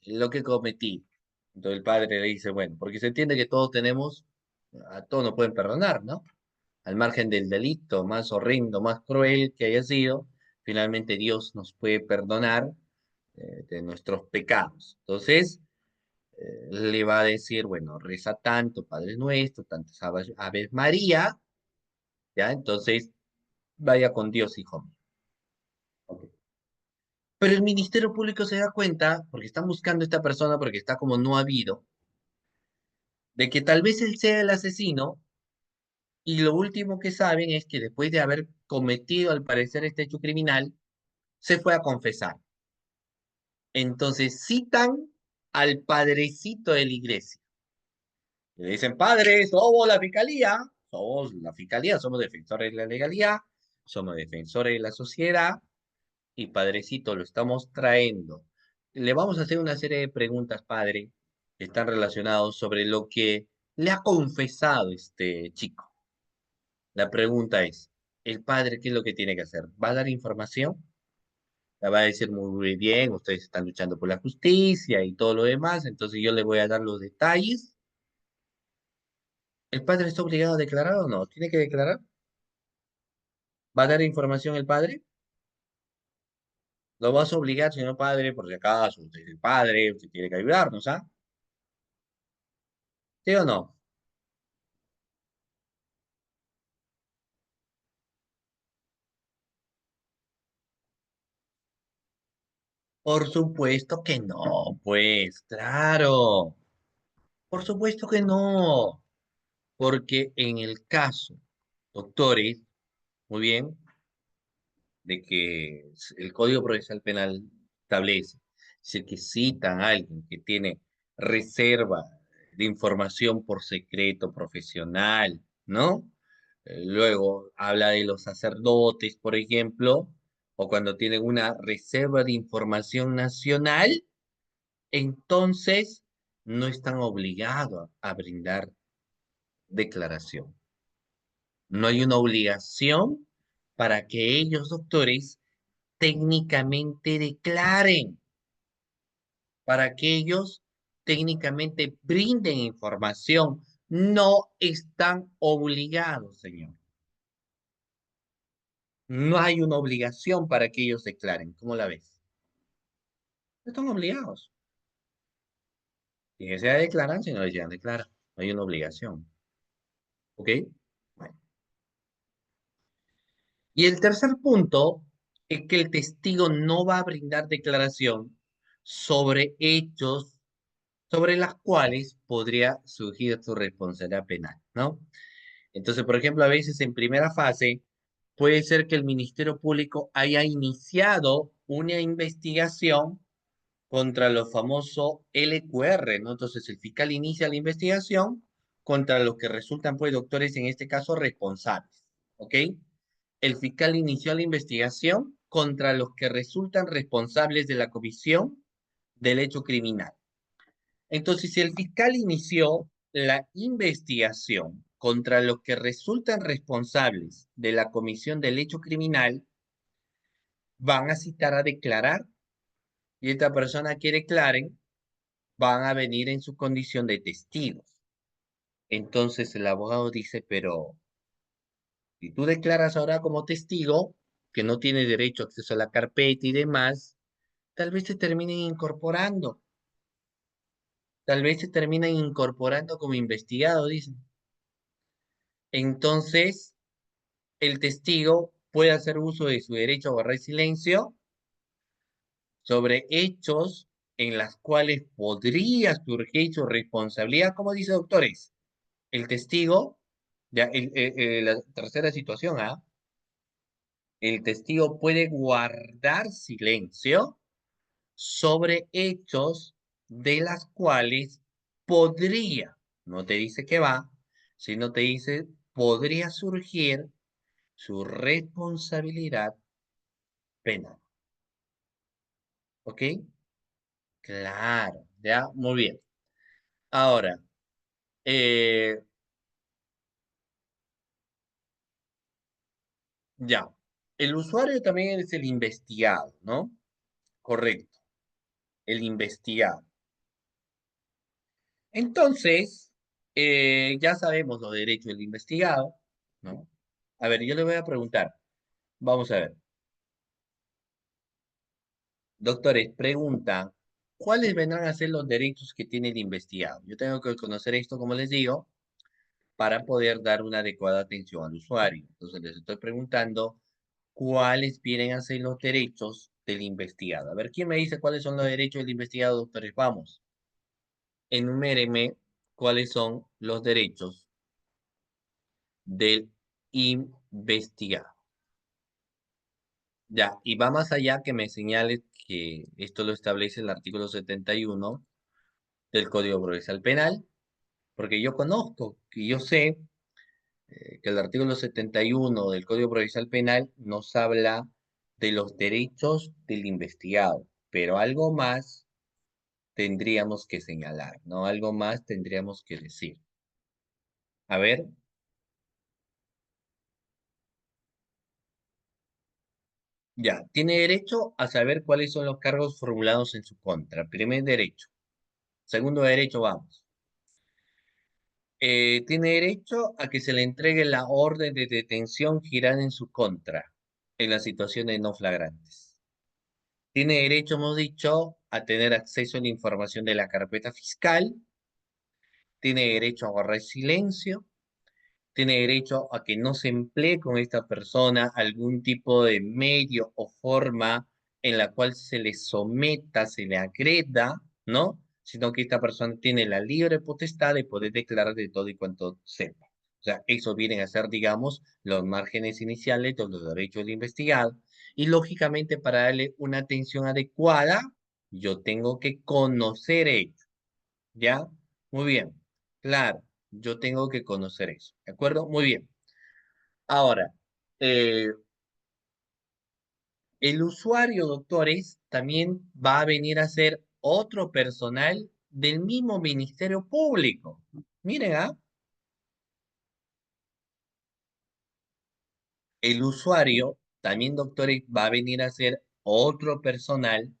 lo que cometí. Entonces el padre le dice, bueno, porque se entiende que todos tenemos, a todos nos pueden perdonar, ¿no? Al margen del delito más horrendo, más cruel que haya sido, finalmente Dios nos puede perdonar de nuestros pecados. Entonces, le va a decir, bueno, reza tanto, Padre Nuestro, tantas Aves María, ¿ya? Entonces, vaya con Dios, hijo mío. Ok. Pero el Ministerio Público se da cuenta, porque están buscando a esta persona, porque está como no habido, de que tal vez él sea el asesino, y lo último que saben es que después de haber cometido, al parecer, este hecho criminal, se fue a confesar. Entonces citan al padrecito de la iglesia. Le dicen, padre, somos la fiscalía, somos defensores de la legalidad, somos defensores de la sociedad, y padrecito, lo estamos trayendo. Le vamos a hacer una serie de preguntas, padre, que están relacionados sobre lo que le ha confesado este chico. La pregunta es, ¿el padre qué es lo que tiene que hacer? ¿Va a dar información? La va a decir muy bien, ustedes están luchando por la justicia y todo lo demás, entonces yo le voy a dar los detalles. ¿El padre está obligado a declarar o no? ¿Tiene que declarar? ¿Va a dar información el padre? ¿Lo vas a obligar, señor padre, por si acaso? Usted es el padre, usted tiene que ayudarnos, ¿ah? ¿Sí o no? Por supuesto que no, pues, claro. Por supuesto que no. Porque en el caso, doctores, muy bien, de que el Código Procesal Penal establece, si que citan a alguien que tiene reserva de información por secreto profesional, ¿no? Luego habla de los sacerdotes, por ejemplo, o cuando tienen una reserva de información nacional, entonces no están obligados a brindar declaración. No hay una obligación para que ellos, doctores, técnicamente declaren, para que ellos técnicamente brinden información. No están obligados, señor. No hay una obligación para que ellos declaren. ¿Cómo la ves? No están obligados. Si desean declarar, si no desean declarar. No hay una obligación. ¿Ok? Bueno. Y el tercer punto es que el testigo no va a brindar declaración sobre hechos sobre las cuales podría surgir su responsabilidad penal, ¿no? Entonces, por ejemplo, a veces en primera fase puede ser que el Ministerio Público haya iniciado una investigación contra los famosos LQR, ¿no? Entonces, el fiscal inicia la investigación contra los que resultan, pues, doctores, en este caso, responsables, ¿ok? El fiscal inició la investigación contra los que resultan responsables de la comisión del hecho criminal. Entonces, si el fiscal inició la investigación contra los que resultan responsables de la comisión del hecho criminal van a citar a declarar y esta persona que declaren van a venir en su condición de testigos. Entonces el abogado dice, pero si tú declaras ahora como testigo que no tienes derecho a acceso a la carpeta y demás, tal vez se terminen incorporando. Tal vez se terminen incorporando como investigado, dicen. Entonces, el testigo puede hacer uso de su derecho a guardar silencio sobre hechos en las cuales podría surgir su responsabilidad, como dice doctores. El testigo, ya, la tercera situación, ¿ah? El testigo puede guardar silencio sobre hechos de las cuales podría, no te dice que va, sino te dice podría surgir su responsabilidad penal. ¿Ok? Claro, ya, muy bien. Ahora, eh, ya, el usuario también es el investigado, ¿no? Correcto, el investigado. Entonces, ya sabemos los derechos del investigado, ¿no? A ver, yo le voy a preguntar, vamos a ver, doctores, pregunta, ¿cuáles vendrán a ser los derechos que tiene el investigado? Yo tengo que conocer esto, como les digo, para poder dar una adecuada atención al usuario. Entonces, les estoy preguntando, ¿cuáles vienen a ser los derechos del investigado? A ver, ¿quién me dice cuáles son los derechos del investigado, doctores? Vamos, enuméreme cuáles son los derechos del investigado. Ya, y va más allá que me señales que esto lo establece el artículo 71 del Código Procesal Penal, porque yo conozco y yo sé que el artículo 71 del Código Procesal Penal nos habla de los derechos del investigado, pero algo más tendríamos que señalar, ¿no? Algo más tendríamos que decir. A ver, ya, tiene derecho a saber cuáles son los cargos formulados en su contra. Primer derecho. Segundo derecho, vamos. Tiene derecho a que se le entregue la orden de detención girada en su contra en las situaciones no flagrantes. Tiene derecho, hemos dicho, a tener acceso a la información de la carpeta fiscal. Tiene derecho a guardar silencio. Tiene derecho a que no se emplee con esta persona algún tipo de medio o forma en la cual se le someta, se le agreda, ¿no? Sino que esta persona tiene la libre potestad de poder declarar de todo y cuanto sepa. O sea, eso vienen a ser, digamos, los márgenes iniciales de los derechos del investigado. Y lógicamente, para darle una atención adecuada, yo tengo que conocer ello, ¿ya? Muy bien, claro, yo tengo que conocer eso, ¿de acuerdo? Muy bien. Ahora, eh, el usuario, doctores, también va a venir a ser otro personal del mismo Ministerio Público. Miren, ¿ah? El usuario, también, doctores, va a venir a ser otro personal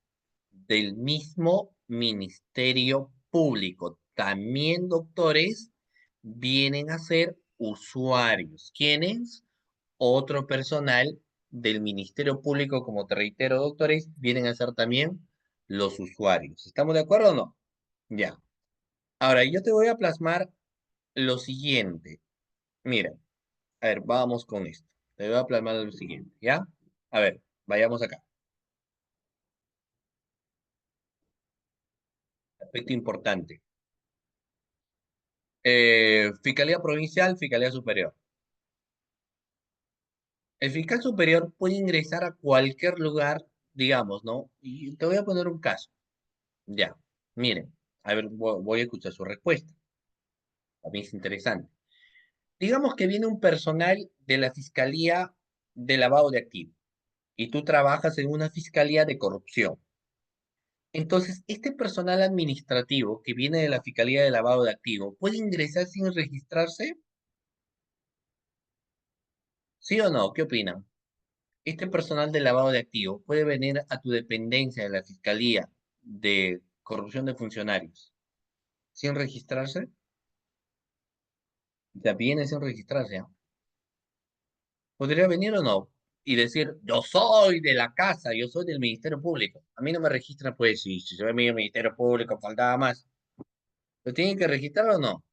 del mismo Ministerio Público. También, doctores, vienen a ser usuarios. ¿Quiénes? Otro personal del Ministerio Público, como te reitero, doctores, vienen a ser también los usuarios. ¿Estamos de acuerdo o no? Ya. Ahora, yo te voy a plasmar lo siguiente. Mira, a ver, vamos con esto. Te voy a plasmar lo siguiente, ¿ya? A ver, vayamos acá. Aspecto importante. Fiscalía Provincial, Fiscalía Superior. El fiscal superior puede ingresar a cualquier lugar, digamos, ¿no? Y te voy a poner un caso. Ya, miren, a ver, voy a escuchar su respuesta. A mí es interesante. Digamos que viene un personal de la Fiscalía de Lavado de Activos y tú trabajas en una Fiscalía de Corrupción. Entonces, este personal administrativo que viene de la Fiscalía de Lavado de Activos puede ingresar sin registrarse. ¿Sí o no? ¿Qué opinan? Este personal de lavado de activos puede venir a tu dependencia de la Fiscalía de Corrupción de Funcionarios sin registrarse. Ya viene sin registrarse, ¿ah? ¿Podría venir o no? Y decir, yo soy de la casa, yo soy del Ministerio Público. A mí no me registran, pues, si soy del Ministerio Público, faltaba más. ¿Lo tienen que registrar o no?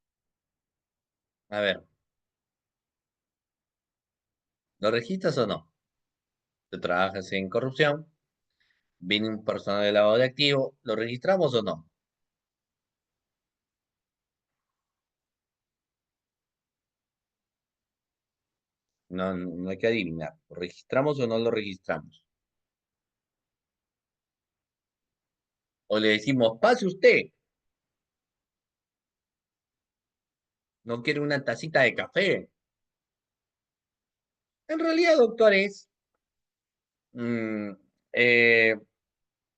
A ver, ¿lo registras o no? ¿Tú trabajas en corrupción? ¿Viene un personal de lavado de activos? ¿Lo registramos o no? No, no hay que adivinar. ¿Lo registramos o no lo registramos? O le decimos, pase usted, no quiere una tacita de café. En realidad, doctores, mm, eh,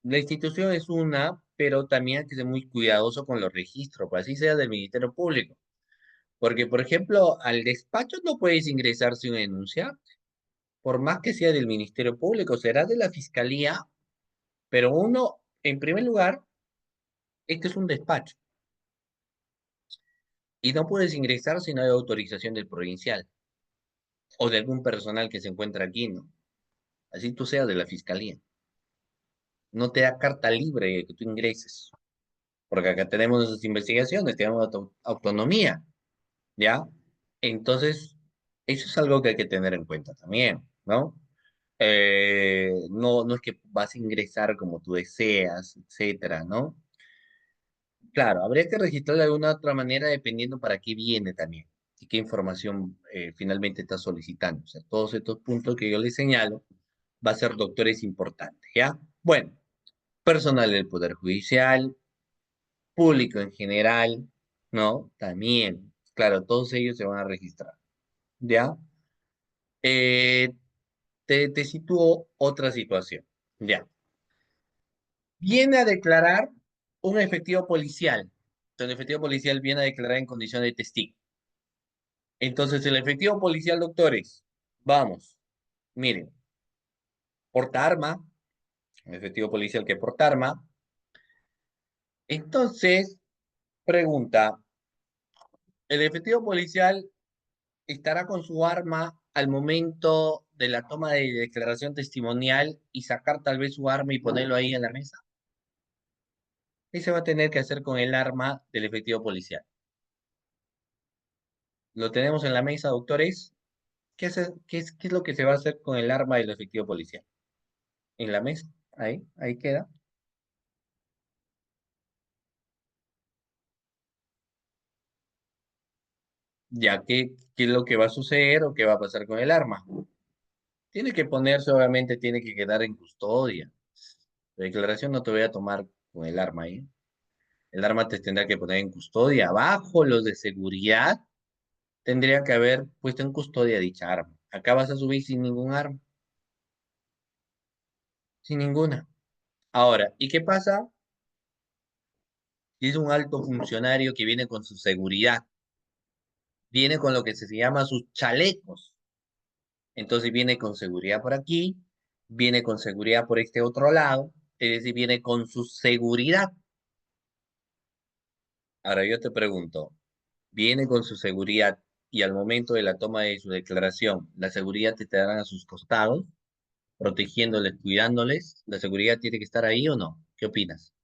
la institución es una, pero también hay que ser muy cuidadoso con los registros, pues así sea del Ministerio Público. Porque, por ejemplo, al despacho no puedes ingresar sin denunciar, por más que sea del Ministerio Público, será de la Fiscalía, pero uno, en primer lugar, este es un despacho y no puedes ingresar si no hay autorización del provincial o de algún personal que se encuentra aquí, ¿no? Así tú seas de la Fiscalía. No te da carta libre de que tú ingreses, porque acá tenemos esas investigaciones, tenemos autonomía, ¿ya? Entonces, eso es algo que hay que tener en cuenta también, ¿no? No es que vas a ingresar como tú deseas, etcétera, ¿no? Claro, habría que registrarlo de alguna otra manera dependiendo para qué viene también y qué información finalmente está solicitando. O sea, todos estos puntos que yo les señalo va a ser doctores importantes, ¿ya? Bueno, personal del Poder Judicial, público en general, ¿no? También, claro, todos ellos se van a registrar, ¿ya? Eh, te sitúo otra situación, ¿ya? Viene a declarar un efectivo policial. El efectivo policial viene a declarar en condición de testigo. Entonces, el efectivo policial, doctores, vamos, miren, porta arma, el efectivo policial que porta arma. Entonces, pregunta, ¿el efectivo policial estará con su arma al momento de la toma de declaración testimonial y sacar tal vez su arma y ponerlo ahí en la mesa? ¿Qué se va a tener que hacer con el arma del efectivo policial? ¿Lo tenemos en la mesa, doctores? ¿Qué es lo que se va a hacer con el arma del efectivo policial? En la mesa, ahí queda. Ya que, ¿qué es lo que va a suceder o qué va a pasar con el arma? Tiene que ponerse, obviamente, tiene que quedar en custodia. La declaración no te voy a tomar con el arma ahí. El arma te tendrá que poner en custodia. Abajo los de seguridad tendría que haber puesto en custodia dicha arma. Acá vas a subir sin ningún arma, sin ninguna. Ahora, ¿y qué pasa si es un alto funcionario que viene con su seguridad? Viene con lo que se llama sus chalecos. Entonces viene con seguridad por aquí, viene con seguridad por este otro lado, es decir, viene con su seguridad. Ahora yo te pregunto, ¿viene con su seguridad y al momento de la toma de su declaración, la seguridad te estarán a sus costados, protegiéndoles, cuidándoles? ¿La seguridad tiene que estar ahí o no? ¿Qué opinas?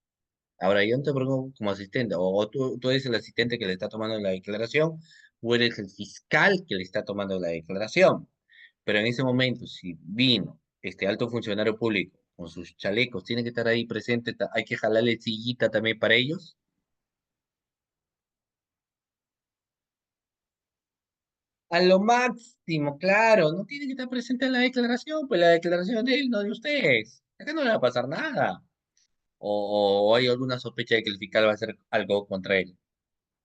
Ahora yo no te pregunto como asistente, o tú eres el asistente que le está tomando la declaración, o eres el fiscal que le está tomando la declaración. Pero en ese momento, si vino este alto funcionario público con sus chalecos, tiene que estar ahí presente, hay que jalarle sillita también para ellos. A lo máximo, claro, no tiene que estar presente en la declaración, pues la declaración de él, no de ustedes. Acá no le va a pasar nada. O hay alguna sospecha de que el fiscal va a hacer algo contra él.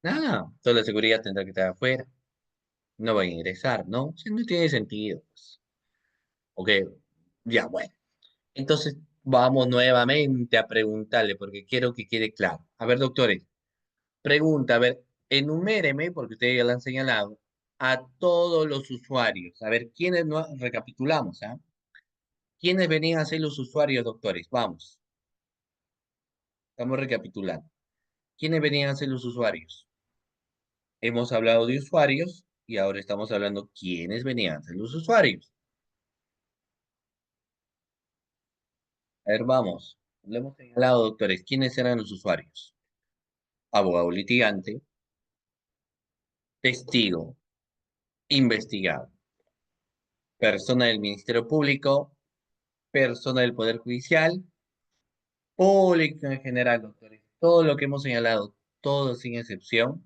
Nada, toda la seguridad tendrá que estar afuera. No va a ingresar, ¿no? O sea, no tiene sentido, pues. Ok, ya, bueno. Entonces, vamos nuevamente a preguntarle, porque quiero que quede claro. A ver, doctores, pregunta, a ver, enuméreme, porque ustedes ya lo han señalado, a todos los usuarios. A ver, ¿quiénes no recapitulamos, ¿ah? ¿Quiénes venían a ser los usuarios, doctores? Vamos, estamos recapitulando. ¿Quiénes venían a ser los usuarios? Hemos hablado de usuarios y ahora estamos hablando quiénes venían a ser los usuarios. A ver, vamos. Le hemos señalado, doctores, quiénes eran los usuarios. Abogado litigante, testigo, investigado, persona del Ministerio Público, persona del Poder Judicial, público en general, doctores. Todo lo que hemos señalado, todos sin excepción,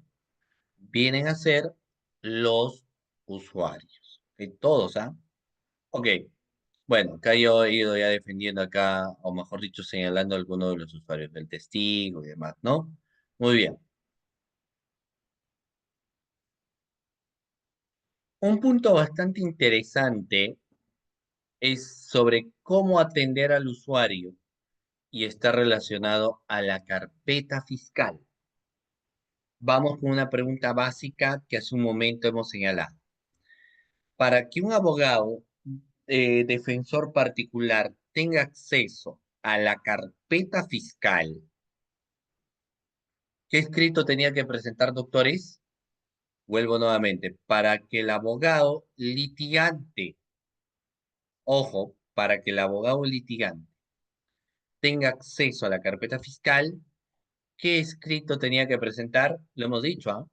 vienen a ser los usuarios. ¿Ok? Todos, ¿ah? Ok. Bueno, acá yo he ido ya defendiendo acá, o mejor dicho, señalando a algunos de los usuarios del testigo y demás, ¿no? Muy bien. Un punto bastante interesante es sobre cómo atender al usuario y está relacionado a la carpeta fiscal. Vamos con una pregunta básica que hace un momento hemos señalado. Para que un abogado defensor particular tenga acceso a la carpeta fiscal, ¿qué escrito tenía que presentar, doctores? Vuelvo nuevamente. Para que el abogado litigante, ojo, para que el abogado litigante tenga acceso a la carpeta fiscal, ¿qué escrito tenía que presentar? Lo hemos dicho, ¿ah?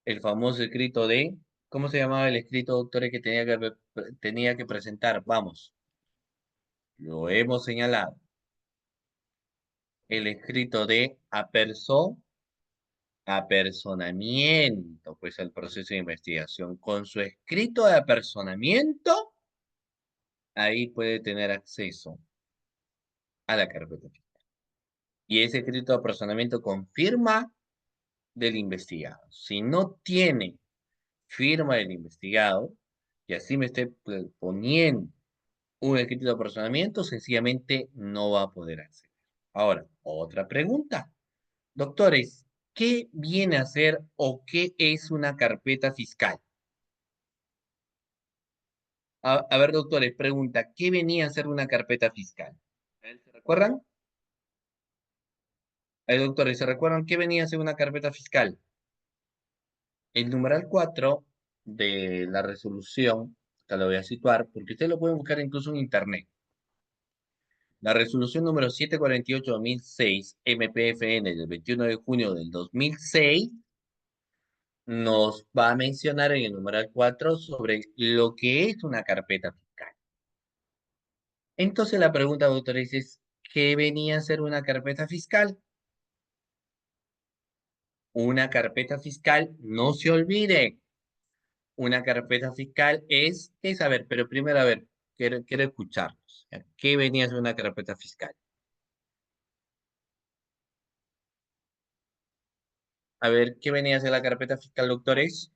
El famoso escrito de, ¿cómo se llamaba el escrito, doctores, que tenía que presentar? Vamos, lo hemos señalado. El escrito de apersonamiento, pues el proceso de investigación. Con su escrito de apersonamiento, ahí puede tener acceso a la carpeta fiscal. Y ese escrito de apersonamiento confirma del investigado. Si no tiene firma del investigado, y así me esté poniendo un escrito de apersonamiento, sencillamente no va a poder acceder. Ahora, otra pregunta. Doctores, ¿qué viene a ser o qué es una carpeta fiscal? A ver, doctores, pregunta, ¿qué venía a ser una carpeta fiscal? ¿Se recuerdan? Doctores, ¿se recuerdan qué venía a ser una carpeta fiscal? El numeral 4 de la resolución, te lo voy a situar, porque ustedes lo pueden buscar incluso en internet. La resolución número 748-2006, MPFN, del 21 de junio del 2006, nos va a mencionar en el numeral 4 sobre lo que es una carpeta fiscal. Entonces la pregunta, doctores, es, ¿qué venía a ser una carpeta fiscal? Una carpeta fiscal, no se olvide, una carpeta fiscal es, a ver, pero primero, a ver, quiero escucharlos. ¿Qué venía a ser una carpeta fiscal? A ver, ¿qué venía a ser la carpeta fiscal, doctores?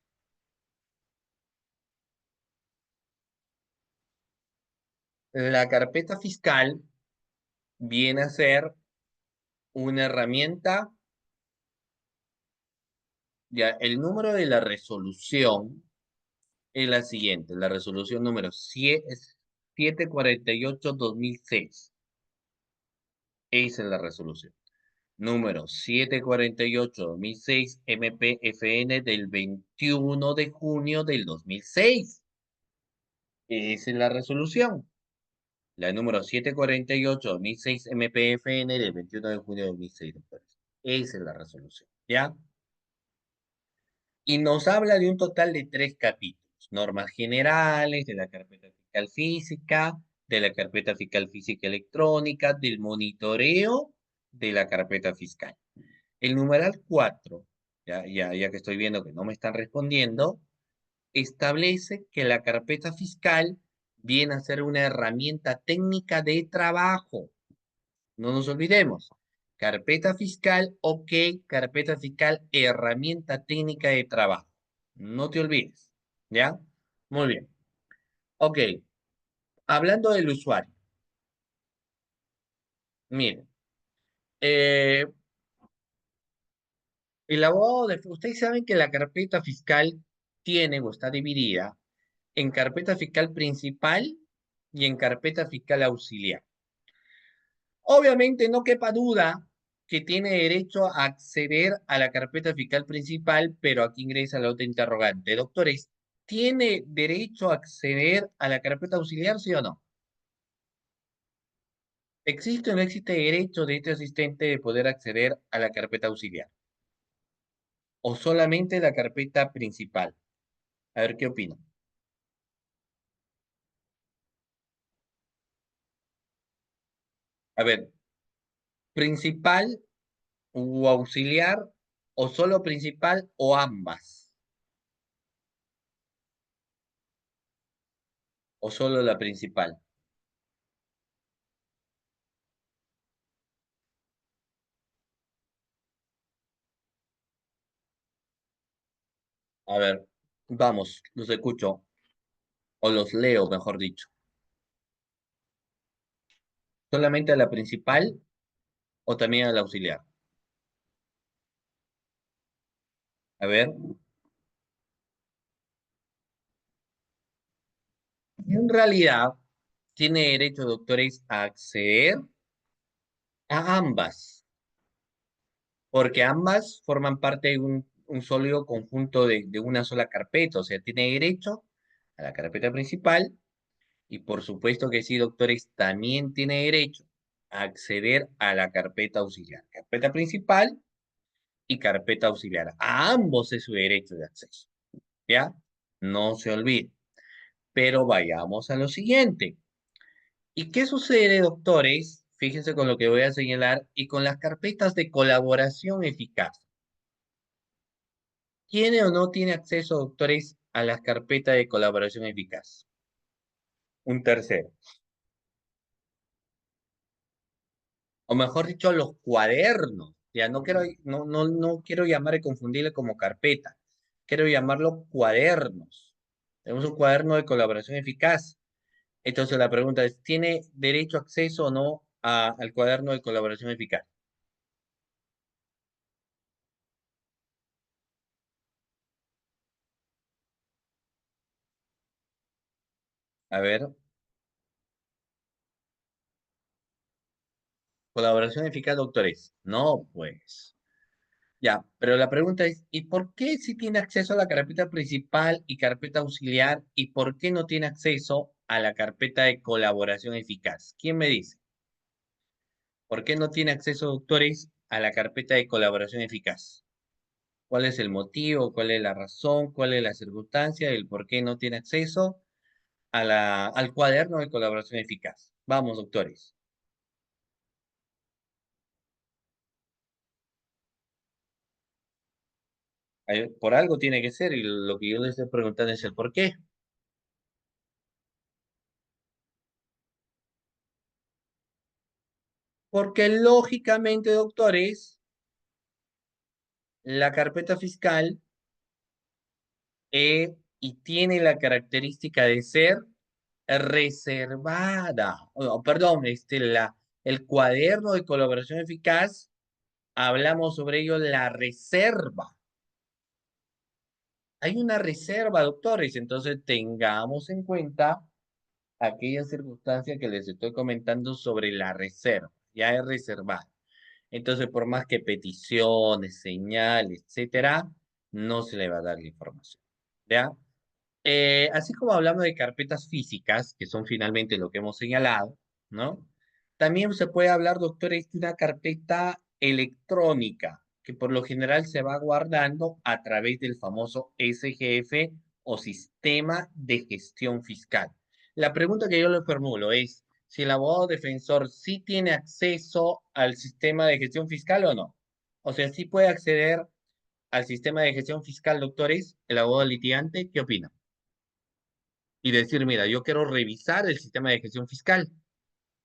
La carpeta fiscal viene a ser una herramienta, ya, el número de la resolución es la siguiente, la resolución número 748-2006. Esa es la resolución. Número 748-2006 MPFN del 21 de junio del 2006. Esa es la resolución. La número 748-2006 MPFN del 21 de junio de 2006, doctores. Esa es la resolución. ¿Ya? Y nos habla de un total de 3 capítulos. Normas generales, de la carpeta fiscal física, de la carpeta fiscal física electrónica, del monitoreo de la carpeta fiscal. El numeral 4, ya que estoy viendo que no me están respondiendo, establece que la carpeta fiscal viene a ser una herramienta técnica de trabajo. No nos olvidemos. Carpeta fiscal, ok, carpeta fiscal, herramienta técnica de trabajo. No te olvides, ¿ya? Muy bien. Ok, hablando del usuario. Miren, eh, el abogado ustedes saben que la carpeta fiscal tiene o está dividida en carpeta fiscal principal y en carpeta fiscal auxiliar. Obviamente no quepa duda que tiene derecho a acceder a la carpeta fiscal principal, pero aquí ingresa la otra interrogante. Doctores, ¿tiene derecho a acceder a la carpeta auxiliar, sí o no? ¿Existe o no existe derecho de este asistente de poder acceder a la carpeta auxiliar? ¿O solamente la carpeta principal? A ver qué opina. A ver, principal o auxiliar, o solo principal o ambas, o solo la principal. A ver, vamos, los escucho, o los leo, mejor dicho. ¿Solamente a la principal o también a la auxiliar? A ver, en realidad tiene derecho, doctores, a acceder a ambas, porque ambas forman parte de un sólido conjunto de una sola carpeta, o sea, tiene derecho a la carpeta principal y por supuesto que sí, doctores, también tiene derecho a acceder a la carpeta auxiliar, carpeta principal y carpeta auxiliar. A ambos es su derecho de acceso, ¿ya? No se olvide. Pero vayamos a lo siguiente. ¿Y qué sucede, doctores? Fíjense con lo que voy a señalar y con las carpetas de colaboración eficaz. ¿Tiene o no tiene acceso, doctores, a las carpetas de colaboración eficaz? Un tercero. O mejor dicho, los cuadernos. Ya no quiero llamar y confundirle como carpeta. Quiero llamarlo cuadernos. Tenemos un cuaderno de colaboración eficaz. Entonces la pregunta es, ¿tiene derecho a acceso o no al cuaderno de colaboración eficaz? A ver, colaboración eficaz, doctores. No, pues. Ya, pero la pregunta es, ¿y por qué si tiene acceso a la carpeta principal y carpeta auxiliar y por qué no tiene acceso a la carpeta de colaboración eficaz? ¿Quién me dice? ¿Por qué no tiene acceso, doctores, a la carpeta de colaboración eficaz? ¿Cuál es el motivo? ¿Cuál es la razón? ¿Cuál es la circunstancia? ¿El por qué no tiene acceso al cuaderno de colaboración eficaz? Vamos, doctores. Por algo tiene que ser y lo que yo les estoy preguntando es el por qué. Porque lógicamente, doctores, la carpeta fiscal y tiene la característica de ser reservada. Perdón, el cuaderno de colaboración eficaz, hablamos sobre ello, la reserva. Hay una reserva, doctores, entonces tengamos en cuenta aquella circunstancia que les estoy comentando sobre la reserva. Ya es reservada. Entonces, por más que peticiones, señales, etcétera, no se le va a dar la información. ¿Ya? Así como hablamos de carpetas físicas, que son finalmente lo que hemos señalado, ¿no? También se puede hablar, doctores, de una carpeta electrónica, que por lo general se va guardando a través del famoso SGF o Sistema de Gestión Fiscal. La pregunta que yo le formulo es, si el abogado defensor sí tiene acceso al sistema de gestión fiscal o no. O sea, sí puede acceder al sistema de gestión fiscal, doctores, el abogado litigante, ¿qué opina? Y decir, mira, yo quiero revisar el sistema de gestión fiscal,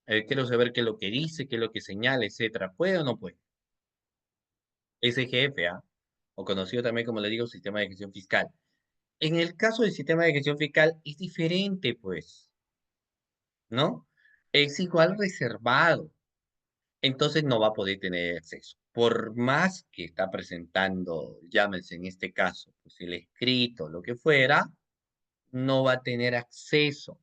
quiero saber qué es lo que dice, qué es lo que señala, etcétera. ¿Puede o no puede? SGF, ¿ah? O conocido también, como le digo, sistema de gestión fiscal. En el caso del sistema de gestión fiscal es diferente, pues, ¿no? Es igual reservado, entonces no va a poder tener acceso. por más que está presentando, llámese en este caso, pues el escrito, lo que fuera, no va a tener acceso.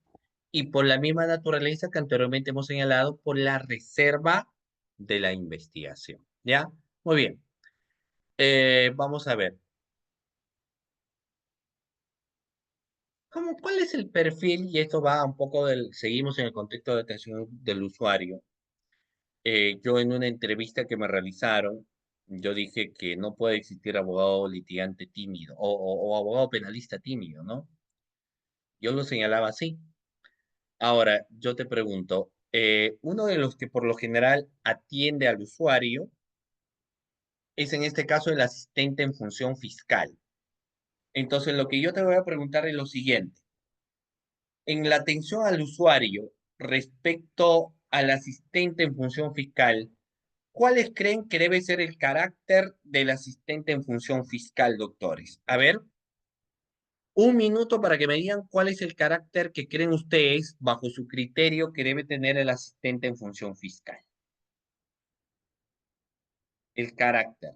Y por la misma naturaleza que anteriormente hemos señalado, por la reserva de la investigación. ¿Ya? Muy bien. Vamos a ver. ¿Cuál es el perfil? Y esto va un poco seguimos en el contexto de atención del usuario. Yo en una entrevista que me realizaron, yo dije que no puede existir abogado litigante tímido o abogado penalista tímido, ¿no? Yo lo señalaba así. Ahora, yo te pregunto, uno de los que por lo general atiende al usuario es en este caso el asistente en función fiscal. Entonces, lo que yo te voy a preguntar es lo siguiente. En la atención al usuario respecto al asistente en función fiscal, ¿cuáles creen que debe ser el carácter del asistente en función fiscal, doctores? A ver, un minuto para que me digan cuál es el carácter que creen ustedes, bajo su criterio, que debe tener el asistente en función fiscal. El carácter.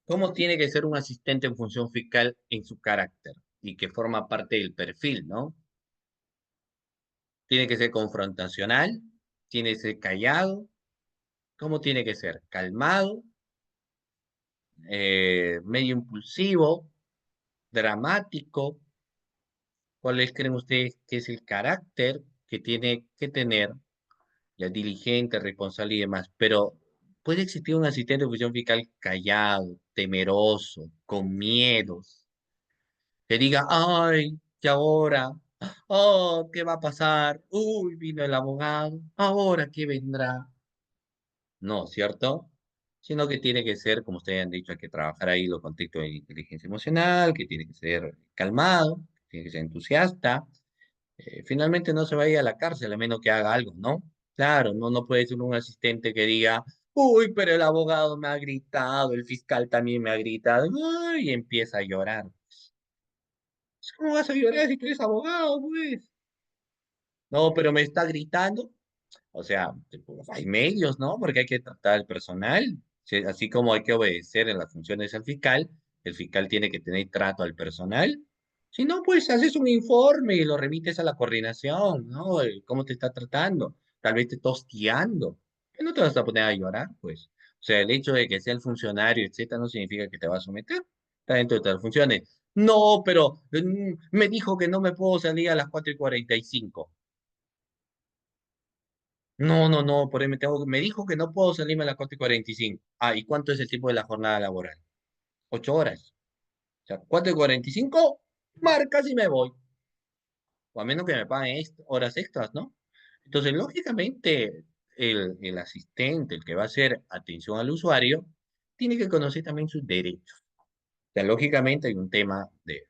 ¿Cómo tiene que ser un asistente en función fiscal en su carácter? Y que forma parte del perfil, ¿no? Tiene que ser confrontacional, tiene que ser callado. ¿Cómo tiene que ser? Calmado, medio impulsivo, dramático. ¿Cuáles creen ustedes que es el carácter que tiene que tener, ya diligente, responsable y demás? Pero puede existir un asistente de función fiscal callado, temeroso, con miedos, que diga, ay, ¿y ahora? Oh, ¿qué va a pasar? Uy, vino el abogado, ¿ahora qué vendrá? No, ¿cierto? Sino que tiene que ser, como ustedes han dicho, hay que trabajar ahí los contextos de inteligencia emocional, que tiene que ser calmado, que tiene que ser entusiasta. Finalmente no se va a ir a la cárcel a menos que haga algo, ¿no? Claro, no puede ser un asistente que diga, uy, pero el abogado me ha gritado, el fiscal también me ha gritado, y empieza a llorar. ¿Cómo vas a llorar si tú eres abogado, pues? No, pero me está gritando. O sea, pues, hay medios, ¿no? Porque hay que tratar al personal. Sí, así como hay que obedecer en las funciones al fiscal, el fiscal tiene que tener trato al personal. Si no, pues haces un informe y lo remites a la coordinación, ¿no? ¿Cómo te está tratando? Tal vez te está hostigando. ¿Que no te vas a poner a llorar, pues? O sea, el hecho de que sea el funcionario, etcétera, no significa que te va a someter. Está dentro de tus funciones. No, pero me dijo que no me puedo salir a las 4:45. No, por ahí me dijo que no puedo salirme a las 4:45. Ah, ¿y cuánto es el tiempo de la jornada laboral? 8 horas. O sea, 4:45, marcas y me voy. O a menos que me paguen horas extras, ¿no? Entonces, lógicamente, el asistente, el que va a hacer atención al usuario, tiene que conocer también sus derechos. O sea, lógicamente hay un tema de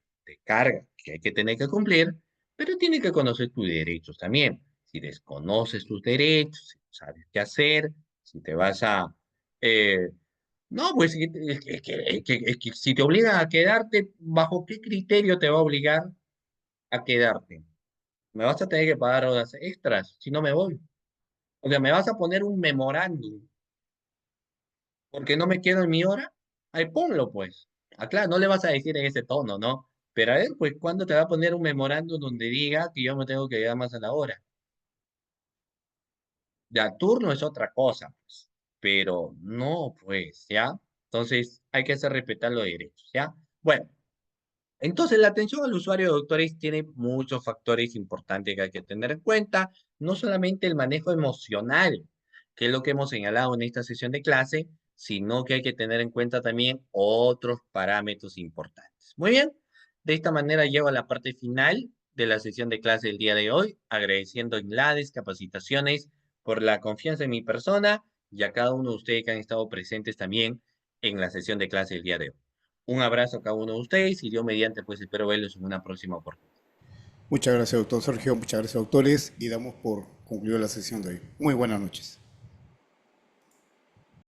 carga que hay que tener que cumplir, pero tiene que conocer tus derechos también. Si desconoces tus derechos, si no sabes qué hacer, si te vas a... eh, no, pues es que si te obligan a quedarte, ¿bajo qué criterio te va a obligar a quedarte? Me vas a tener que pagar horas extras, si no me voy. O sea, me vas a poner un memorándum porque no me quedo en mi hora, ahí ponlo pues. Ah, claro, no le vas a decir en ese tono, ¿no? Pero a ver, pues, ¿cuándo te va a poner un memorándum donde diga que yo me tengo que llegar más a la hora? Ya, turno es otra cosa, pues. Pero no, pues, ¿ya? Entonces, hay que hacer respetar los derechos, ¿ya? Bueno, entonces la atención al usuario, doctores, tiene muchos factores importantes que hay que tener en cuenta. No solamente el manejo emocional, que es lo que hemos señalado en esta sesión de clase, sino que hay que tener en cuenta también otros parámetros importantes. Muy bien, de esta manera llego a la parte final de la sesión de clase del día de hoy, agradeciendo a INLADES Capacitaciones por la confianza en mi persona y a cada uno de ustedes que han estado presentes también en la sesión de clase del día de hoy. Un abrazo a cada uno de ustedes y Dios mediante, pues espero verlos en una próxima oportunidad. Muchas gracias, doctor Sergio. Muchas gracias, doctores. Y damos por concluida la sesión de hoy. Muy buenas noches.